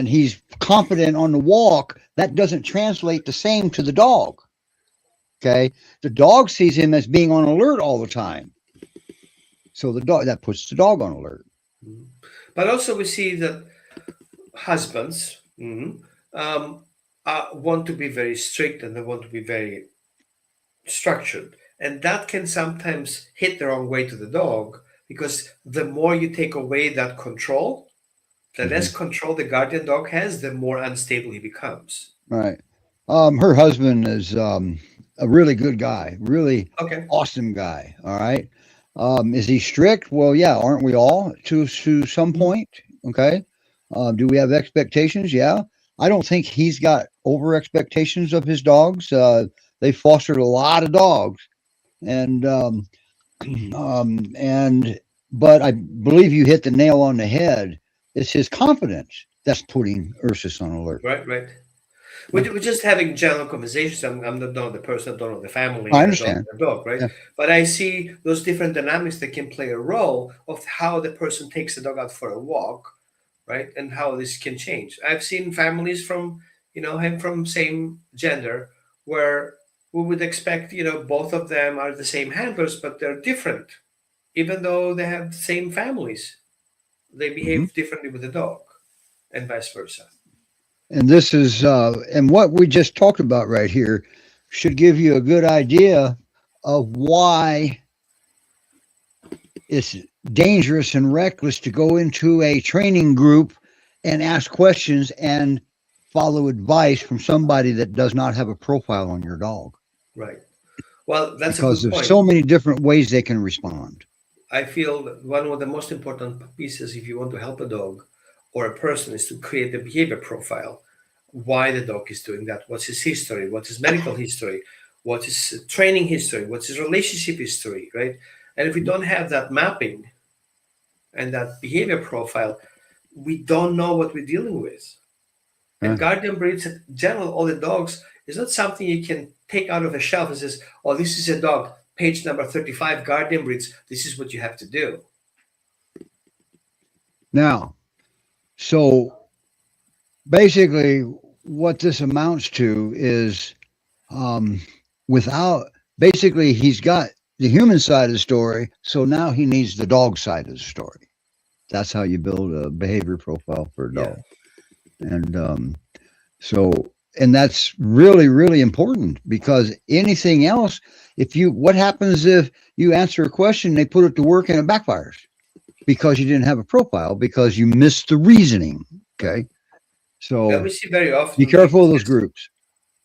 A: he's confident on the walk, that doesn't translate the same to the dog. Okay, the dog sees him as being on alert all the time, so the dog that puts the dog on alert.
C: But also we see that husbands want to be very strict and they want to be very structured, and that can sometimes hit the wrong way to the dog, because the more you take away that control, the less control the guardian dog has, the more unstable he becomes.
A: Right. Her husband is a really good guy, really awesome guy. All right. Is he strict? Well, yeah, aren't we all to some point? Okay. Do we have expectations? Yeah. I don't think he's got over expectations of his dogs. They fostered a lot of dogs, and but I believe you hit the nail on the head. It's his confidence that's putting Ursus on alert.
C: Right. We're just having general conversations. I'm not the person, I don't know the family.
A: I understand.
C: The dog, right? Yeah. But I see those different dynamics that can play a role of how the person takes the dog out for a walk, right? And how this can change. I've seen families from, him from same gender where we would expect, both of them are the same handlers, but they're different. Even though they have the same families, they behave differently with the dog and vice versa.
A: And this is, and what we just talked about right here should give you a good idea of why it's dangerous and reckless to go into a training group and ask questions and follow advice from somebody that does not have a profile on your dog.
C: Right. Well, that's
A: because
C: a good point.
A: there's so many different ways they can respond.
C: I feel that one of the most important pieces, if you want to help a dog or a person, is to create a behavior profile. Why the dog is doing that? What's his history? What's his medical history? What's his training history? What's his relationship history, right? And if we don't have that mapping and that behavior profile, we don't know what we're dealing with. And guardian breeds, in general, all the dogs, is not something you can take out of a shelf and says, oh, this is a dog, page number 35, guardian breeds, this is what you have to do.
A: Now, so basically what this amounts to is basically he's got the human side of the story, so now he needs the dog side of the story. That's how you build a behavior profile for a dog. And and that's really, really important, because anything else, what happens if you answer a question, they put it to work and it backfires because you didn't have a profile, because you missed the reasoning. Okay. So
C: we see very often,
A: be careful of those groups.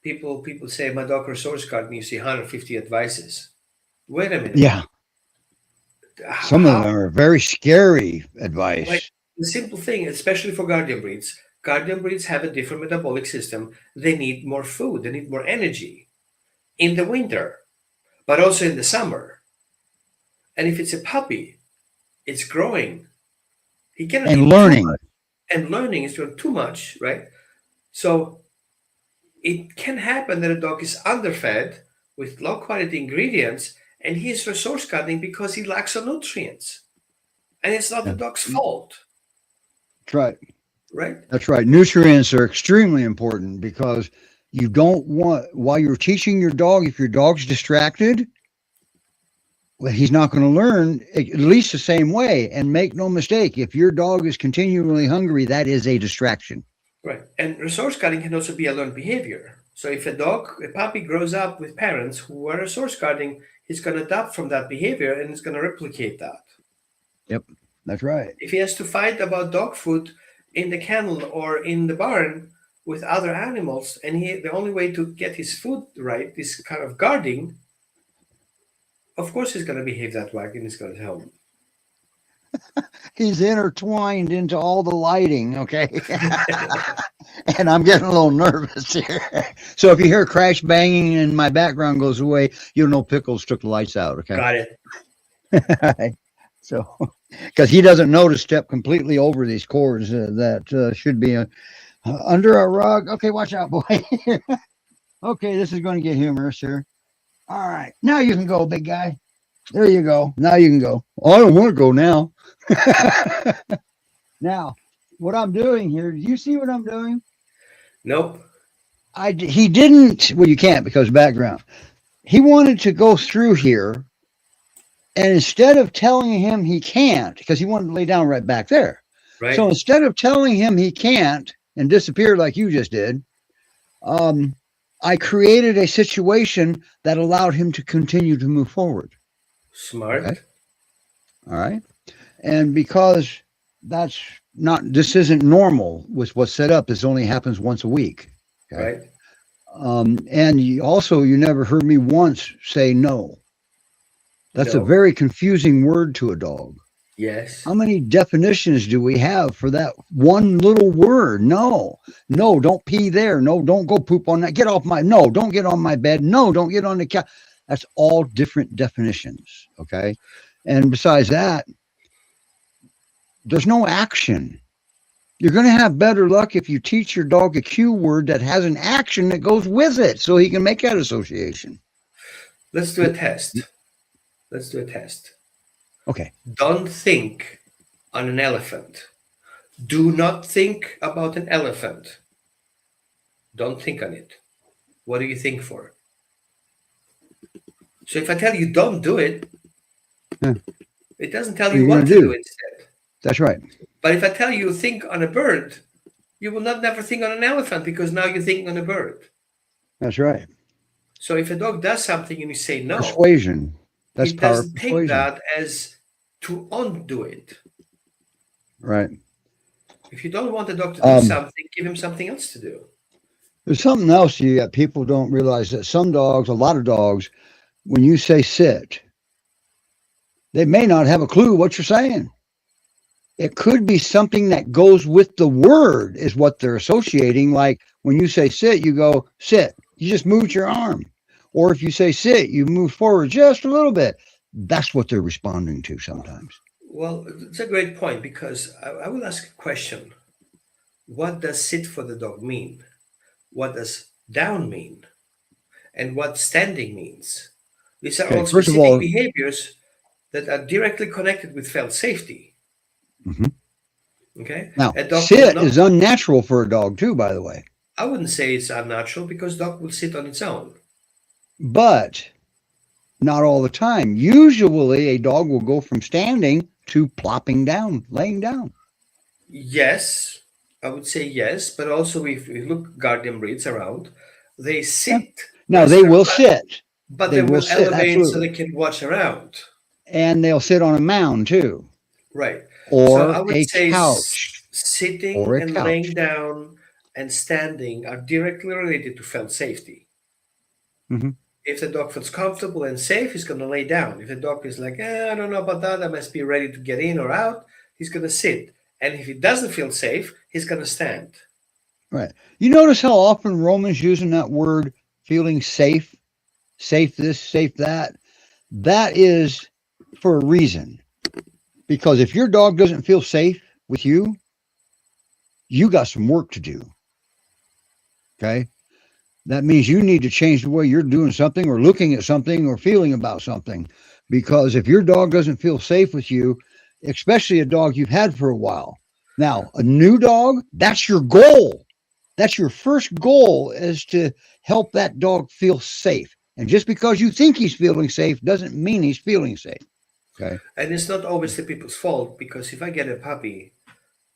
C: People say, my dog resource card, and you see 150 advices. Wait a minute.
A: Yeah. Some of them are very scary advice.
C: Like, the simple thing, especially for guardian breeds have a different metabolic system. They need more food. They need more energy in the winter, but also in the summer. And if it's a puppy, it's growing. He cannot
A: and learning.
C: And learning is doing too much, right? So it can happen that a dog is underfed with low quality ingredients, and he is resource cutting because he lacks on nutrients. And it's not the dog's fault.
A: That's right.
C: Right?
A: That's right. Nutrients are extremely important, because you don't want, while you're teaching your dog, if your dog's distracted, well, he's not going to learn at least the same way. And make no mistake, if your dog is continually hungry, that is a distraction.
C: Right. And resource cutting can also be a learned behavior. So if a puppy grows up with parents who are resource cutting, he's going to adapt from that behavior and he's going to replicate that.
A: Yep, that's right.
C: If he has to fight about dog food in the kennel or in the barn with other animals, and the only way to get his food right is kind of guarding, of course he's going to behave that way, and he's going to help.
A: He's intertwined into all the lighting, okay? And I'm getting a little nervous here. So if you hear crash banging and my background goes away, you'll know Pickles took the lights out, okay?
C: Got it.
A: So, because he doesn't know to step completely over these cords that should be under a rug. Okay, watch out, boy. Okay, this is going to get humorous here. All right, now you can go, big guy. There you go. Now you can go. Oh, I don't want to go now. Now, what I'm doing here, do you see what I'm doing?
C: Nope.
A: He didn't. Well, you can't because background. He wanted to go through here, and instead of telling him he can't, because he wanted to lay down right back there.
C: Right.
A: So instead of telling him he can't and disappear like you just did, I created a situation that allowed him to continue to move forward.
C: Smart.
A: Okay. All right. And because this isn't normal with what's set up. This only happens once a week. Okay?
C: Right.
A: And you never heard me once say no. That's
C: No.
A: a very confusing word to a dog.
C: Yes.
A: How many definitions do we have for that one little word? No, don't pee there. No, don't go poop on that. Get off no, don't get on my bed. No, don't get on the couch. That's all different definitions. Okay. And besides that, there's no action. You're going to have better luck if you teach your dog a cue word that has an action that goes with it so he can make that association.
C: Let's do a test.
A: Okay.
C: Don't think on an elephant. Do not think about an elephant. Don't think on it. What do you think for? So if I tell you don't do it, it doesn't tell you what to do instead.
A: That's right.
C: But if I tell you think on a bird, you will not never think on an elephant because now you're thinking on a bird.
A: That's right.
C: So if a dog does something and you say no,
A: persuasion. That's
C: it
A: power
C: doesn't take
A: persuasion.
C: that as to undo it.
A: Right.
C: If you don't want the dog to do something, give him something else to do.
A: There's something else people don't realize that some dogs, a lot of dogs, when you say sit, they may not have a clue what you're saying. It could be something that goes with the word is what they're associating. Like when you say sit, you go sit. You just moved your arm. Or if you say sit, you move forward just a little bit. That's what they're responding to sometimes.
C: Well, it's a great point because I will ask a question. What does sit for the dog mean? What does down mean? And what standing means? These are all specific behaviors that are directly connected with felt safety.
A: Mm-hmm.
C: Okay.
A: Now, sit is unnatural for a dog too, by the way.
C: I wouldn't say it's unnatural because dog will sit on its own.
A: But not all the time. Usually a dog will go from standing to plopping down, laying down.
C: Yes, I would say yes. But also if you look guardian breeds around, they sit.
A: Yeah. Now they will sit.
C: But they will elevate so they can watch around.
A: And they'll sit on a mound too.
C: Right.
A: Or
C: so I would say
A: couch.
C: Sitting and laying down and standing are directly related to felt safety.
A: Mm-hmm.
C: If the dog feels comfortable and safe, he's going to lay down. If the dog is like, I don't know about that, I must be ready to get in or out, he's going to sit. And if he doesn't feel safe, he's going to stand.
A: Right. You notice how often Roman's using that word feeling safe, safe this, safe that. That is for a reason. Because if your dog doesn't feel safe with you, you got some work to do. Okay. That means you need to change the way you're doing something or looking at something or feeling about something. Because if your dog doesn't feel safe with you, especially a dog you've had for a while. Now, a new dog, that's your goal. That's your first goal, is to help that dog feel safe. And just because you think he's feeling safe doesn't mean he's feeling safe. Okay.
C: And it's not always the people's fault, because if I get a puppy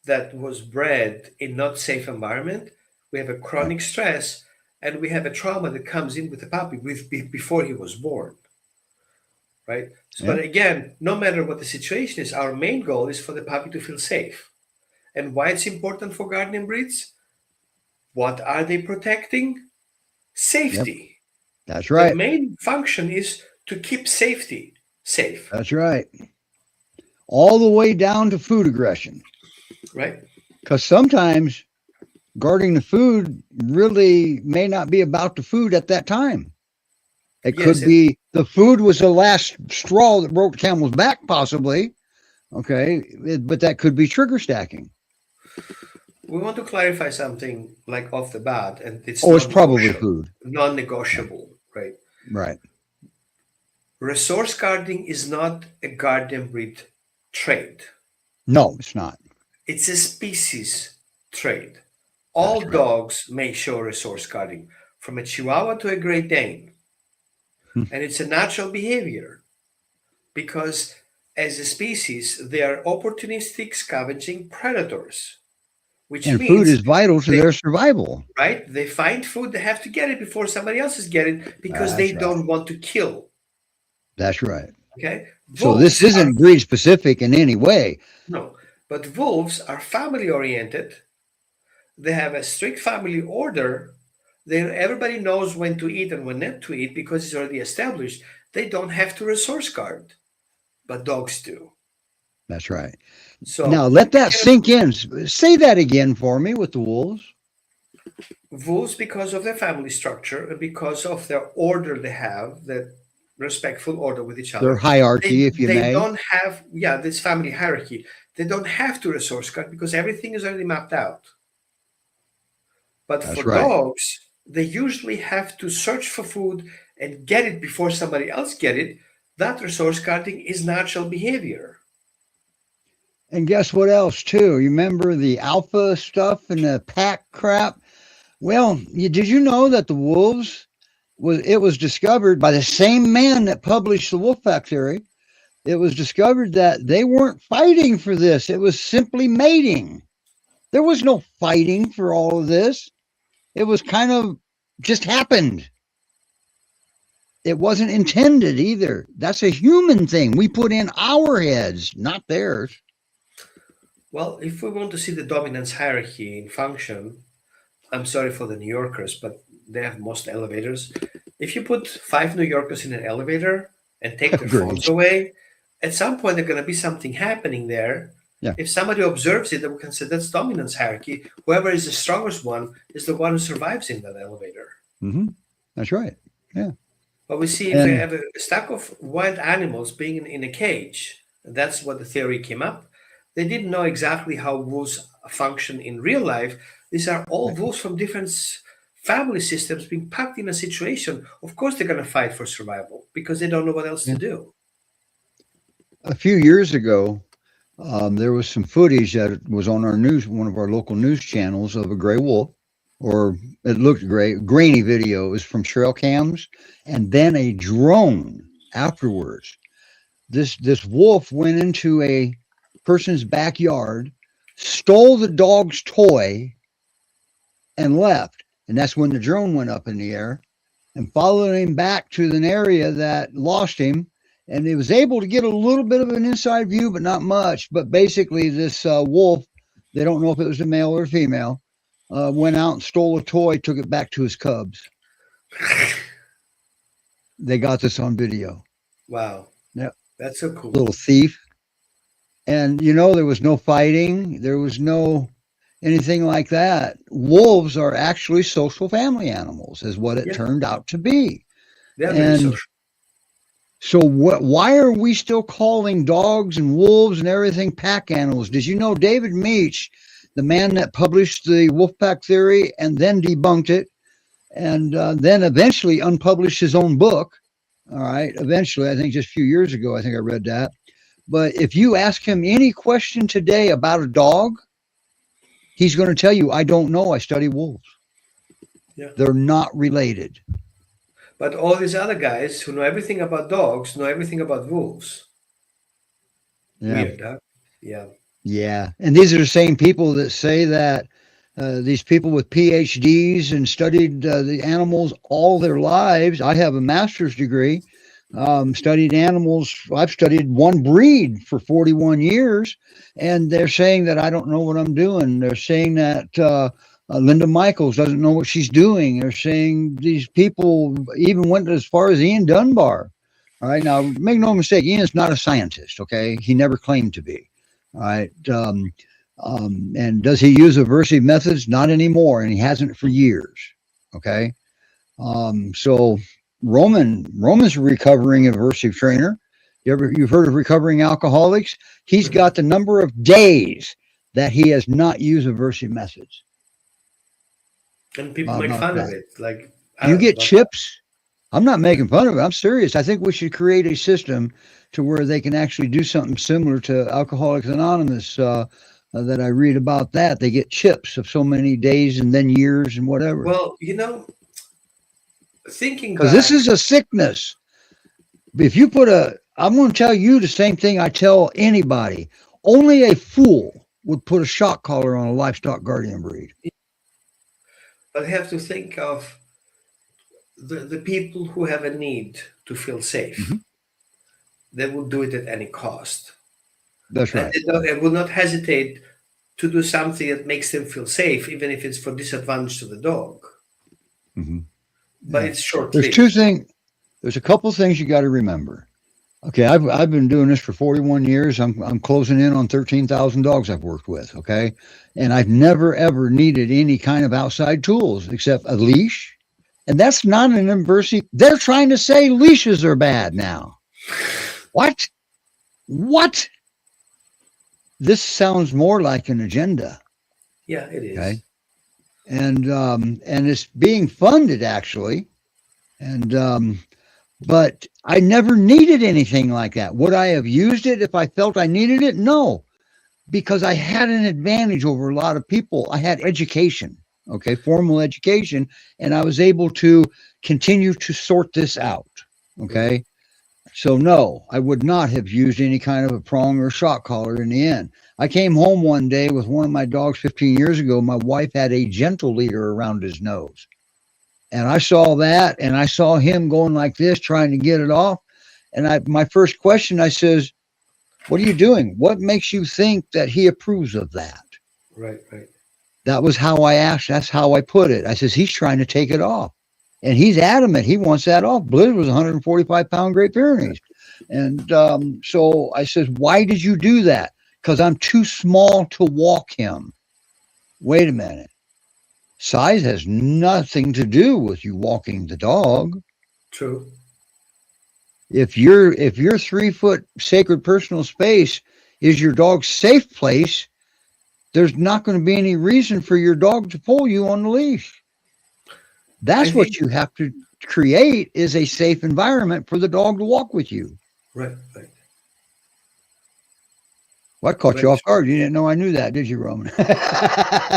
C: that was bred in not safe environment, we have a chronic stress and we have a trauma that comes in with the puppy before he was born. Right. So, But again, no matter what the situation is, our main goal is for the puppy to feel safe. And why it's important for guardian breeds? What are they protecting? Safety.
A: Yep. That's right.
C: The main function is to keep safety safe.
A: That's right. All the way down to food aggression.
C: Right.
A: Because sometimes guarding the food really may not be about the food at that time. It could be the food was the last straw that broke the camel's back, possibly, Okay, but that could be trigger stacking.
C: We want to clarify something like off the bat, and it's
A: Oh, it's probably
C: non-negotiable.
A: food.
C: Non-negotiable, right?
A: Right.
C: Resource guarding is not a guardian breed trait.
A: No, it's not.
C: It's a species trait.
A: That's
C: All
A: right.
C: dogs may show resource guarding, from a Chihuahua to a Great Dane. And it's a natural behavior because as a species, they are opportunistic scavenging predators, which
A: And
C: means
A: food is vital to
C: they,
A: their survival.
C: right? They find food, they have to get it before somebody else is getting it because
A: That's
C: they
A: right.
C: don't want to kill.
A: That's right.
C: Okay.
A: So this isn't breed specific in any way.
C: No, but wolves are family oriented. They have a strict family order. Everybody knows when to eat and when not to eat because it's already established. They don't have to resource guard, but dogs do.
A: That's right.
C: So
A: Now let that sink in. Say that again for me with the wolves.
C: wolves, because of their family structure and because of their order they have, that respectful order with each other.
A: Their hierarchy, if you
C: they
A: may.
C: don't have, this family hierarchy. They don't have to resource guard because everything is already mapped out. But
A: That's
C: for
A: right.
C: dogs, they usually have to search for food and get it before somebody else get it. That resource guarding is natural behavior.
A: And guess what else too? You remember the alpha stuff and the pack crap? Well, did you know that the wolves was discovered by the same man that published the wolf pack theory? It was discovered that they weren't fighting for this. It was simply mating. There was no fighting for all of this. It was kind of just happened. It wasn't intended either. That's a human thing. We put in our heads, not theirs.
C: Well, if we want to see the dominance hierarchy in function, I'm sorry for the New Yorkers, but they have most elevators. If you put 5 New Yorkers in an elevator and take their phones away, at some point there's going to be something happening there.
A: Yeah.
C: If somebody observes it, then we can say that's dominance hierarchy. Whoever is the strongest one is the one who survives in that elevator.
A: Mm-hmm. That's right. Yeah.
C: But we see if we have a stack of wild animals being in a cage, that's what the theory came up. They didn't know exactly how wolves function in real life. These are all wolves from different family systems being packed in a situation. Of course, they're going to fight for survival because they don't know what else to do.
A: A few years ago, there was some footage that was on our news, one of our local news channels, of a gray wolf, or it looked gray, grainy video. It was from trail cams, and then a drone afterwards. This wolf went into a person's backyard, stole the dog's toy, and left. And that's when the drone went up in the air and followed him back to an area that lost him. And it was able to get a little bit of an inside view, but not much. But basically, this wolf, they don't know if it was a male or a female, went out and stole a toy, took it back to his cubs. They got this on video.
C: Wow.
A: Yeah.
C: That's so cool.
A: Little thief. And, there was no fighting. There was no anything like that. Wolves are actually social family animals, is what it turned out to be.
C: They're very social.
A: So why are we still calling dogs and wolves and everything pack animals? Did you know David Meach, the man that published the wolf pack theory and then debunked it, and then eventually unpublished his own book? All right. Eventually, I think just a few years ago, I think I read that. But if you ask him any question today about a dog, he's going to tell you, I don't know. I study wolves. Yeah. They're not related.
C: But all these other guys who know everything about dogs know everything about wolves.
A: Yeah.
C: Weird, huh? Yeah.
A: Yeah. And these are the same people that say that these people with PhDs and studied the animals all their lives. I have a master's degree, studied animals. I've studied one breed for 41 years. And they're saying that I don't know what I'm doing. They're saying that Linda Michaels doesn't know what she's doing. They're saying these people even went as far as Ian Dunbar. All right. Now, make no mistake, Ian's not a scientist. Okay. He never claimed to be. All right. And does he use aversive methods? Not anymore. And he hasn't for years. Okay. So Roman's a recovering aversive trainer. You've heard of recovering alcoholics? He's got the number of days that he has not used aversive methods.
C: And people
A: How
C: make
A: about
C: fun of
A: that?
C: it. Like, I
A: You
C: don't know.
A: get chips. I'm not making fun of it. I'm serious. I think we should create a system to where they can actually do something similar to Alcoholics Anonymous. That I read about that. They get chips of so many days and then years and whatever.
C: Well, you know, thinking
A: Because this
C: back,
A: is a sickness. If you put I'm going to tell you the same thing I tell anybody. Only a fool would put a shock collar on a livestock guardian breed.
C: I have to think of the people who have a need to feel safe.
A: Mhm.
C: They will do it at any cost.
A: That's
C: And
A: right.
C: they will not hesitate to do something that makes them feel safe, even if it's for disadvantage to the dog.
A: Mhm.
C: But
A: Yeah.
C: it's short
A: There's
C: lived.
A: two things. There's a couple things you got to remember. Okay, I've been doing this for 41 years. I'm closing in on 13,000 dogs I've worked with. Okay, and I've never ever needed any kind of outside tools except a leash, and that's not an adversity. They're trying to say leashes are bad now. What? What? This sounds more like an agenda.
C: Yeah, it is.
A: Okay, and it's being funded actually, and but I never needed anything like that. Would I have used it if I felt I needed it? No, because I had an advantage over a lot of people. I had education, okay, formal education, and I was able to continue to sort this out, okay? So, no, I would not have used any kind of a prong or shock collar in the end. I came home one day with one of my dogs 15 years ago. My wife had a gentle leader around his nose. And I saw that, and I saw him going like this, trying to get it off. And my first question, I says, "What are you doing? What makes you think that he approves of that?"
C: Right, right.
A: That was how I asked. That's how I put it. I says, "He's trying to take it off, and he's adamant he wants that off." Blizz was 145-pound Great Pyrenees, and so I says, "Why did you do that?" Because I'm too small to walk him. Wait a minute. Size has nothing to do with you walking the dog.
C: True.
A: If your 3 foot sacred personal space is your dog's safe place, there's not going to be any reason for your dog to pull you on the leash.
C: I
A: That's
C: think,
A: what you have to create, is a safe environment for the dog to walk with you.
C: right, right.
A: Well, I caught
C: But
A: you off guard. You didn't know I knew that, did you, Roman?
C: of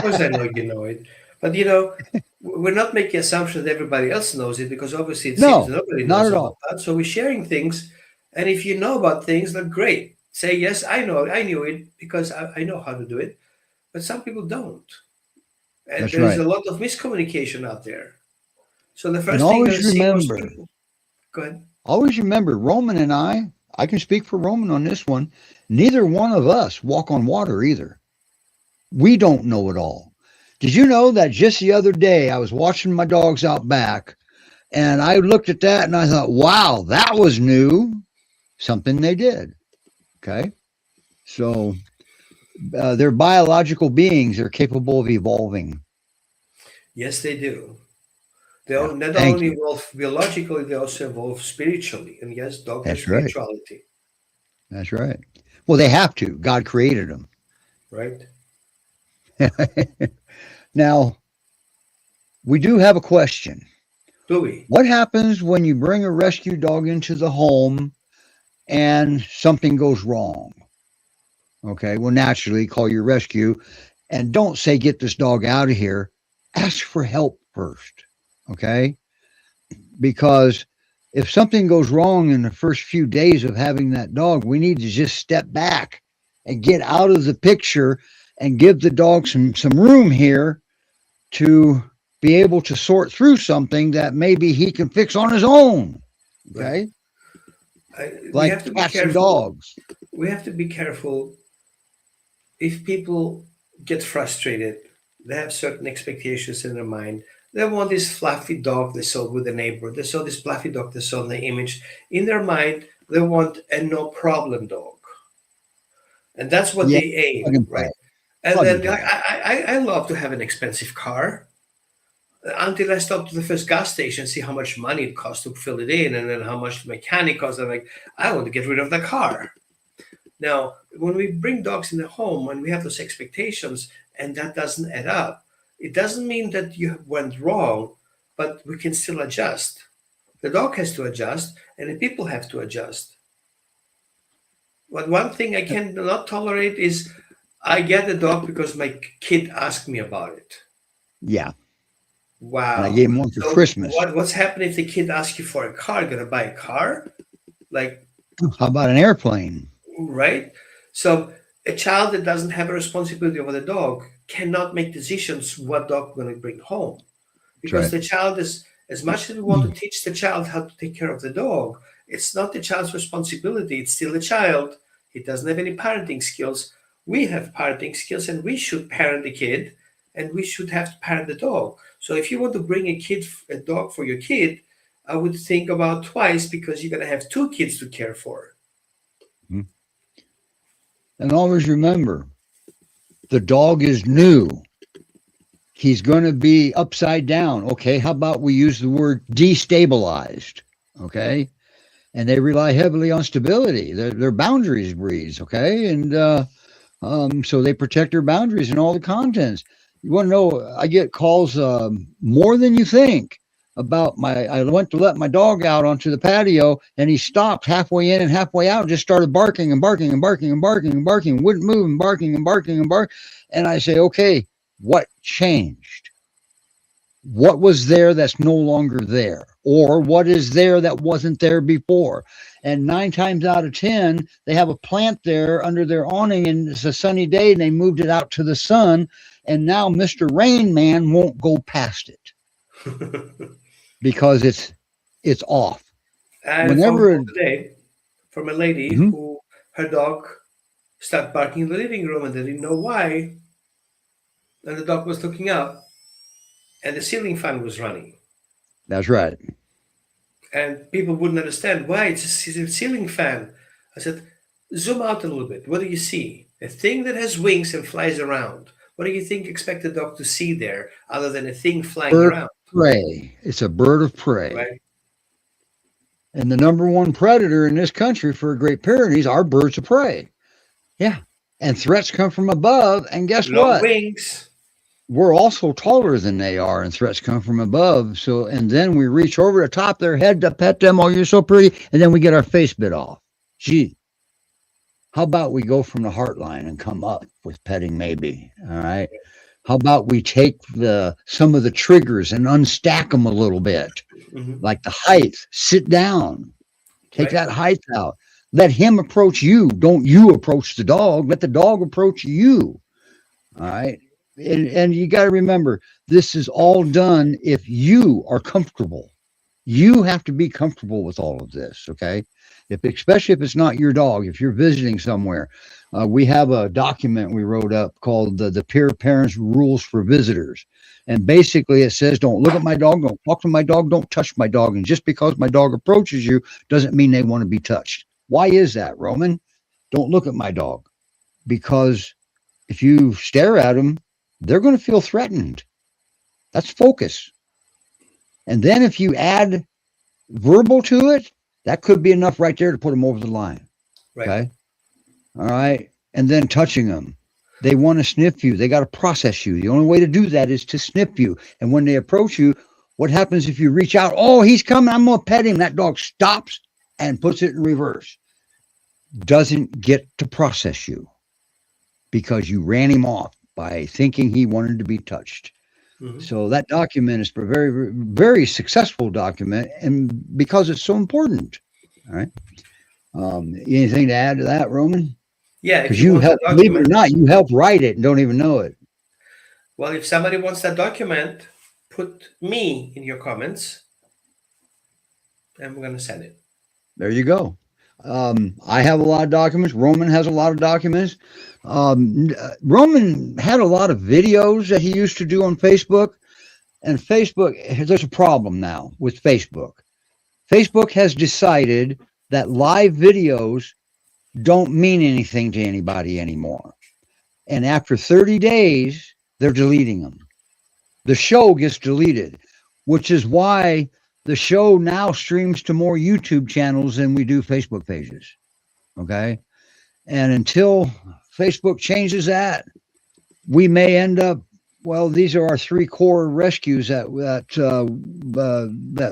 C: course, I know you know it. But you know, we're not making assumptions that everybody else knows it, because obviously it seems
A: No,
C: nobody
A: not
C: knows
A: at
C: about
A: all.
C: that. So we're sharing things, and if you know about things, then great. Say yes, I know, I knew it because I know how to do it. But some people don't, and
A: That's
C: there is
A: right.
C: a lot of miscommunication out there. So the
A: And
C: first thing I see most
A: remember,
C: people. Go ahead.
A: always remember, Roman and I can speak for Roman on this one. Neither one of us walk on water either. We don't know it all. Did you know that just the other day I was watching my dogs out back, and I looked at that and I thought, wow, that was new. Something they did. Okay. So they're biological beings. They're capable of evolving.
C: Yes, they do. They
A: Yeah.
C: not
A: Thank
C: only
A: you.
C: evolve biologically, they also evolve spiritually. And yes, dog has
A: That's right.
C: spirituality,
A: That's right. Well, they have to. God created them.
C: right?
A: Now, we do have a question.
C: Do we?
A: What happens when you bring a rescue dog into the home and something goes wrong? Okay, well, naturally, call your rescue and don't say, "Get this dog out of here." Ask for help first. Okay, because if something goes wrong in the first few days of having that dog, we need to just step back and get out of the picture and give the dog some room here to be able to sort through something that maybe he can fix on his own.
C: Right.
A: Okay,
C: We
A: like
C: have to be
A: cats and
C: careful.
A: dogs.
C: We have to be careful. If people get frustrated, they have certain expectations in their mind. They want this fluffy dog they saw with the neighbor. They saw this fluffy dog they saw in the image. In their mind, they want a no problem dog. And that's what
A: Yeah,
C: they aim,
A: plug and
C: right?
A: play.
C: And
A: Plug and
C: then
A: play.
C: I love to have an expensive car. until I stopped to the first gas station, see how much money it costs to fill it in, and then how much the mechanic costs. I'm like, I want to get rid of the car. Now, when we bring dogs in the home, when we have those expectations and that doesn't add up, it doesn't mean that you went wrong, but we can still adjust. The dog has to adjust, and the people have to adjust. But one thing I cannot tolerate is I get a dog because my kid asked me about it.
A: Yeah.
C: Wow.
A: And I gave him one for Christmas.
C: What's happening if the kid asks you for a car? Gonna buy a car? Like,
A: how about an airplane?
C: Right? So a child that doesn't have a responsibility over the dog cannot make decisions what dog we're going to bring home. Because the child is, as much as we want to teach the child how to take care of the dog, it's not the child's responsibility. It's still a child. He doesn't have any parenting skills. We have parenting skills, and we should parent the kid, and we should have to parent the dog. So if you want to bring a dog for your kid, I would think about twice, because you're going to have two kids to care for.
A: And always remember, the dog is new. He's going to be upside down. Okay, how about we use the word destabilized? Okay, and they rely heavily on stability. Their boundaries breeds. Okay, and so they protect their boundaries and all the contents. You want to know? I get calls more than you think about I went to let my dog out onto the patio, and he stopped halfway in and halfway out, and just started barking and barking and barking and barking and barking, wouldn't move, and barking and barking and barking. And I say, okay, what changed? What was there that's no longer there? Or what is there that wasn't there before? And 9 times out of 10, they have a plant there under their awning, and it's a sunny day, and they moved it out to the sun, and now Mr. Rain Man won't go past it. Because it's off.
C: And whenever today, from a lady who her dog started barking in the living room, and they didn't know why, and the dog was looking up, and the ceiling fan was running.
A: That's right.
C: And people wouldn't understand why it's a ceiling fan. I said, zoom out a little bit. What do you see? A thing that has wings and flies around. What do you think expect the dog to see there, other than a thing flying around?
A: Prey. It's a bird of prey.
C: Right.
A: And the number one predator in this country for Great Pyrenees are birds of prey. Yeah. And threats come from above. And guess what?
C: Wings.
A: We're also taller than they are, and threats come from above. So, and then we reach over the top of their head to pet them. Oh, you're so pretty. And then we get our face bit off. Gee. How about we go from the heart line and come up with petting maybe? All right. How about we take some of the triggers and unstack them a little bit, like the height, sit down, take that height out, let him approach you. Don't you approach the dog, let the dog approach you. All right. And you got to remember, this is all done if you are comfortable. You have to be comfortable with all of this. Okay. Especially if it's not your dog, if you're visiting somewhere. We have a document we wrote up called the Peer Parents Rules for Visitors. And basically it says, don't look at my dog, don't talk to my dog, don't touch my dog. And just because my dog approaches you doesn't mean they want to be touched. Why is that, Roman? Don't look at my dog. Because if you stare at them, they're going to feel threatened. That's focus. And then if you add verbal to it, that could be enough right there to put them over the line.
C: Right.
A: Okay. All right. And then touching them. They want to sniff you. They got to process you. The only way to do that is to sniff you. And when they approach you, what happens if you reach out? Oh, he's coming. I'm going to pet him. That dog stops and puts it in reverse. Doesn't get to process you because you ran him off by thinking he wanted to be touched. So that document is a very, very successful document, and because it's so important. All right. Anything to add to that, Roman?
C: Yeah.
A: Because you helped, believe it or not, you helped write it and don't even know it.
C: Well, if somebody wants that document, put me in your comments, and we're going to send it.
A: There you go. I have a lot of documents. Roman has a lot of documents. Roman had a lot of videos that he used to do on Facebook, and Facebook, there's a problem now with Facebook. Facebook has decided that live videos don't mean anything to anybody anymore. And after 30 days, they're deleting them. the show gets deleted, which is why the show now streams to more YouTube channels than we do Facebook pages. Okay. And until Facebook changes that, we may end up, well, these are our 3 core rescues that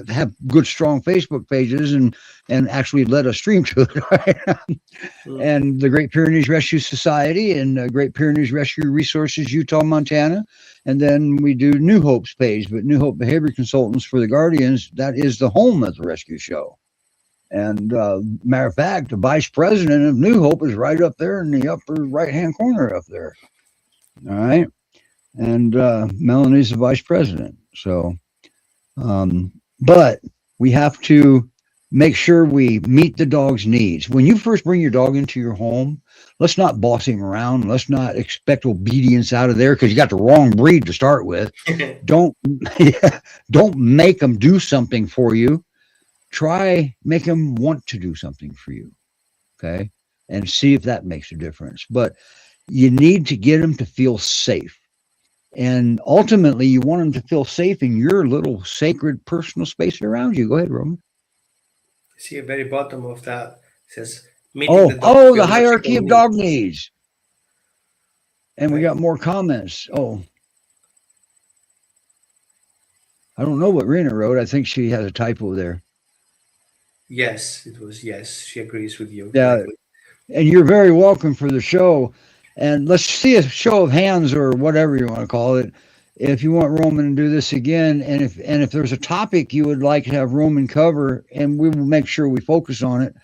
A: have good, strong Facebook pages and actually let us stream to it. Right? And the Great Pyrenees Rescue Society and Great Pyrenees Rescue Resources, Utah, Montana. And then we do New Hope's page, but New Hope Behavior Consultants for the Guardians, that is the home of the rescue show. And matter of fact, the vice president of New Hope is right up there in the upper right-hand corner up there. All right. And Melanie's the vice president. So, but we have to make sure we meet the dog's needs. When you first bring your dog into your home, let's not boss him around. Let's not expect obedience out of there because you got the wrong breed to start with. Don't make them do something for you. Make them want to do something for you. Okay. And see if that makes a difference. But you need to get them to feel safe. And ultimately, you want them to feel safe in your little sacred personal space around you. Go ahead, Roman.
C: See, at the very bottom of that says,
A: the hierarchy of dog needs. And we got more comments. Oh, I don't know what Rena wrote. I think she has a typo there.
C: Yes, it was yes. She agrees with you.
A: Yeah, and you're very welcome for the show. And let's see a show of hands or whatever you want to call it. If you want Roman to do this again, and if there's a topic you would like to have Roman cover, and we will make sure we focus on it,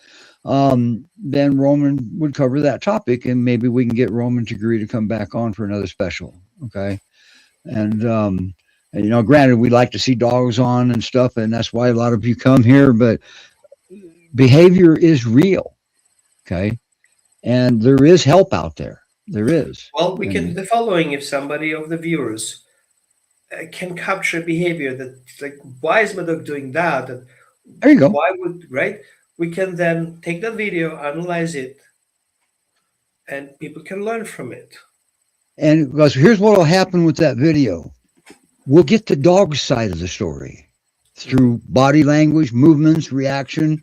A: then Roman would cover that topic, and maybe we can get Roman to agree to come back on for another special. Okay. And you know, granted, we like to see dogs on and stuff, and that's why a lot of you come here, but behavior is real. Okay. And there is help out there. There is.
C: Well, we can do the following. If somebody of the viewers can capture behavior that's like, why is my dog doing that? And
A: there you go.
C: Why would, right? We can then take that video, analyze it, and people can learn from it.
A: And because here's what will happen with that video. We'll get the dog side of the story through body language, movements, reaction.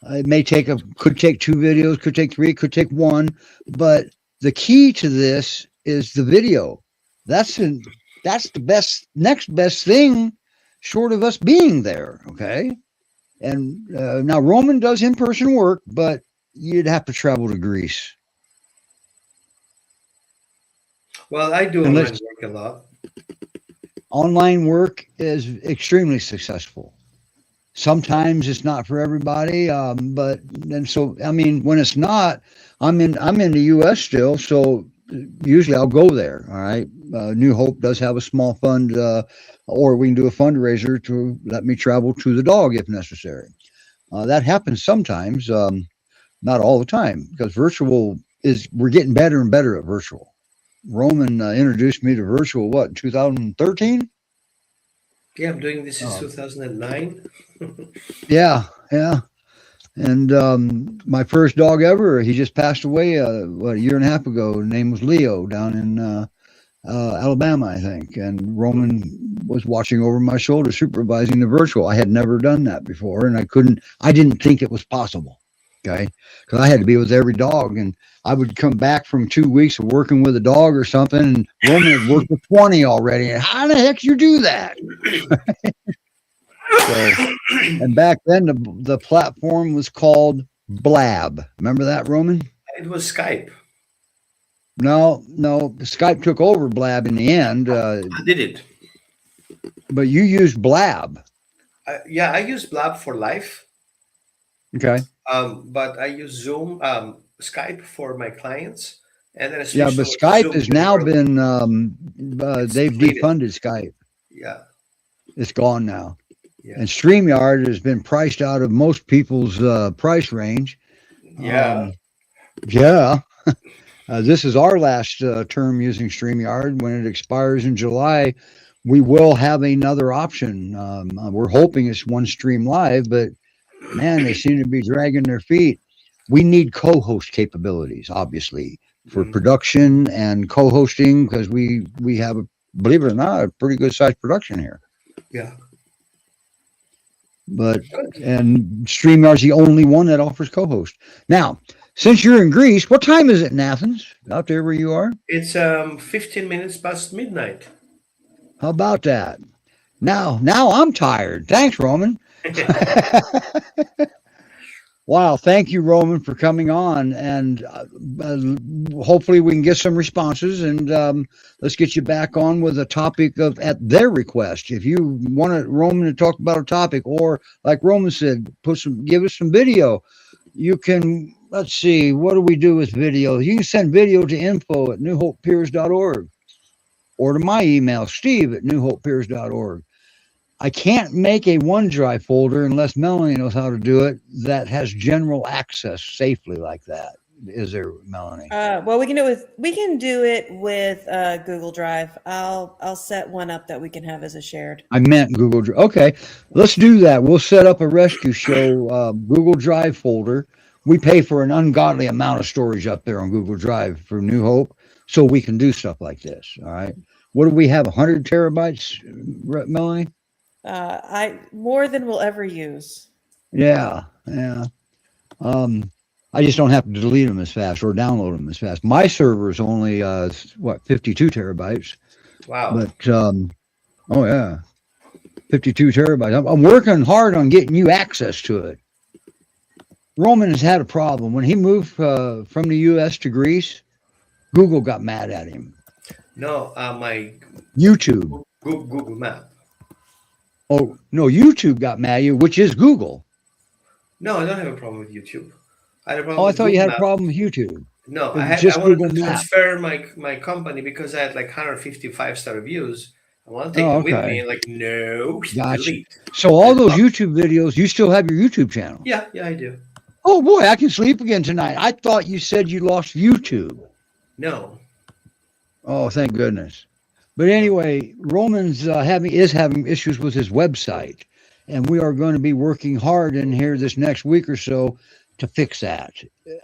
A: It may could take 2 videos, could take 3, could take 1, but the key to this is the video. That's the next best thing short of us being there. Okay. And now Roman does in-person work, but you'd have to travel to Greece.
C: Well, I do online work a lot.
A: Online work is extremely successful. Sometimes it's not for everybody, but then so I mean, when it's not, I'm in the U.S. still, so usually I'll go there. All right, New Hope does have a small fund, or we can do a fundraiser to let me travel to the dog if necessary. That happens sometimes, not all the time, because we're getting better and better at virtual. Roman introduced me to virtual, what, 2013?
C: Yeah, I'm doing this since 2009.
A: Yeah. And my first dog ever, he just passed away, a year and a half ago. His name was Leo down in Alabama, I think. And Roman was watching over my shoulder, supervising the virtual. I had never done that before, and I didn't think it was possible. Okay. Because I had to be with every dog, and I would come back from 2 weeks of working with a dog or something, and Roman had worked with 20 already. And how the heck you do that? So, and back then the platform was called Blab. Remember that, Roman?
C: It was Skype.
A: No, Skype took over Blab in the end.
C: I did it.
A: But you used Blab.
C: Yeah, I use Blab for life.
A: Okay.
C: But I use Zoom, Skype for my clients, and then
A: yeah. But Skype has now been they've defunded Skype.
C: Yeah,
A: it's gone now.
C: Yeah.
A: And StreamYard has been priced out of most people's price range.
C: Yeah.
A: This is our last term using StreamYard. When it expires in July, we will have another option. We're hoping it's OneStream Live, but man, they seem to be dragging their feet. We need co-host capabilities, obviously, for production and co-hosting, because we have believe it or not, a pretty good sized production here.
C: Yeah.
A: But and StreamYard's the only one that offers co-host. Now, since you're in Greece, what time is it in Athens? Out there where you are?
C: It's 15 minutes past midnight.
A: How about that? Now I'm tired. Thanks, Roman. Wow, thank you, Roman, for coming on, and hopefully we can get some responses, and let's get you back on with a topic of at their request. If you want Roman to talk about a topic, or like Roman said, give us some video. You can, let's see, what do we do with video? You can send video to info@newhopepyrs.org or to my email, steve@newhopepyrs.org. I can't make a OneDrive folder unless Melanie knows how to do it that has general access safely like that. Is there, Melanie?
B: Well, we can do it with Google Drive. I'll set one up that we can have as a shared.
A: I meant Google Drive. Okay, let's do that. We'll set up a rescue show Google Drive folder. We pay for an ungodly amount of storage up there on Google Drive for New Hope, so we can do stuff like this. All right. What do we have? 100 terabytes, Melanie?
B: More than we'll ever use.
A: Yeah. I just don't have to delete them as fast or download them as fast. My server is only 52 terabytes.
C: Wow.
A: But oh yeah, 52 terabytes. I'm working hard on getting you access to it. Roman has had a problem when he moved from the U.S. to Greece. Google got mad at him.
C: No, my
A: YouTube.
C: Google Map.
A: Oh no, YouTube got mad at you, which is Google.
C: No, I don't have a problem with YouTube. I had a problem
A: I
C: with
A: thought
C: Google
A: you had
C: Map.
A: a problem with YouTube.
C: No,
A: It
C: I
A: was just
C: wanted
A: Google
C: to
A: Maps.
C: transfer my company because I had like 150 5-star reviews. I want to take
A: Oh,
C: it with
A: okay.
C: me. Like, no,
A: Gotcha.
C: delete.
A: So all those YouTube videos, you still have your YouTube channel?
C: Yeah, I do.
A: Oh boy, I can sleep again tonight. I thought you said you lost YouTube.
C: No.
A: Oh, thank goodness. But anyway, Roman's having issues with his website, and we are going to be working hard in here this next week or so to fix that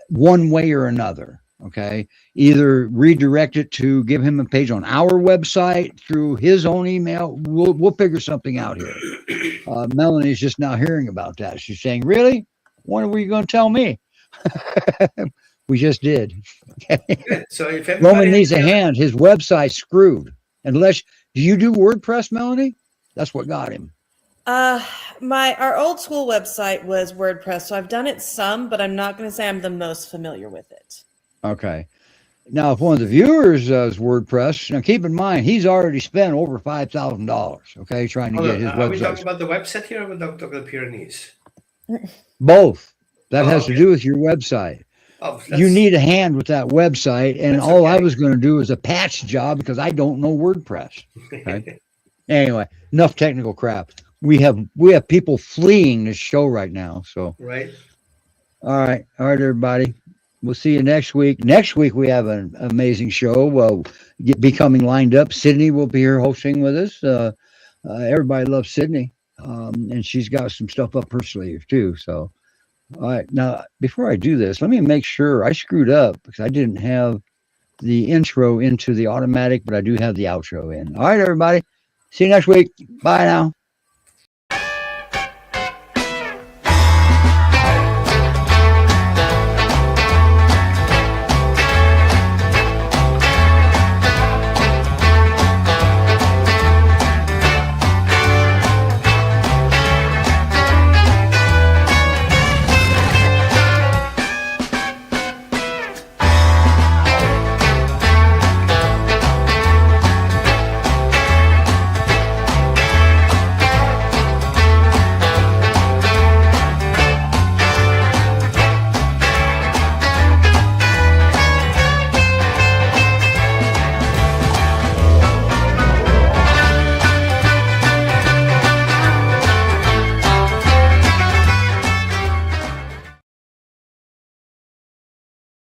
A: one way or another. Okay, either redirect it to give him a page on our website through his own email. We'll figure something out here. Melanie's just now hearing about that. She's saying, "Really? When were you going to tell me?" We just did.
C: Good. So if
A: Roman needs a hand. His website's screwed. Unless, do you do WordPress, Melanie? That's what got him.
B: Our old school website was WordPress, so I've done it some, but I'm not going to say I'm the most familiar with it.
A: Okay. Now, if one of the viewers does WordPress, now keep in mind he's already spent over $5,000. Okay, trying to get his
C: Are we
A: website.
C: talking about the website here or about the Pyrenees?
A: Both. That has to do with your website.
C: Oh,
A: You need a hand with that website, and
C: That's
A: all I
C: okay.
A: was going to do is a patch job because I don't know WordPress. Okay. Anyway, enough technical crap. We have people fleeing this show right now. So
C: Right.
A: all right, everybody. We'll see you next week. Next week we have an amazing show. Well, becoming lined up. Sydney will be here hosting with us. Everybody loves Sydney, and she's got some stuff up her sleeve too. So. All right. Now, before I do this, let me make sure I screwed up because I didn't have the intro into the automatic, but I do have the outro in. All right, everybody. See you next week. Bye now.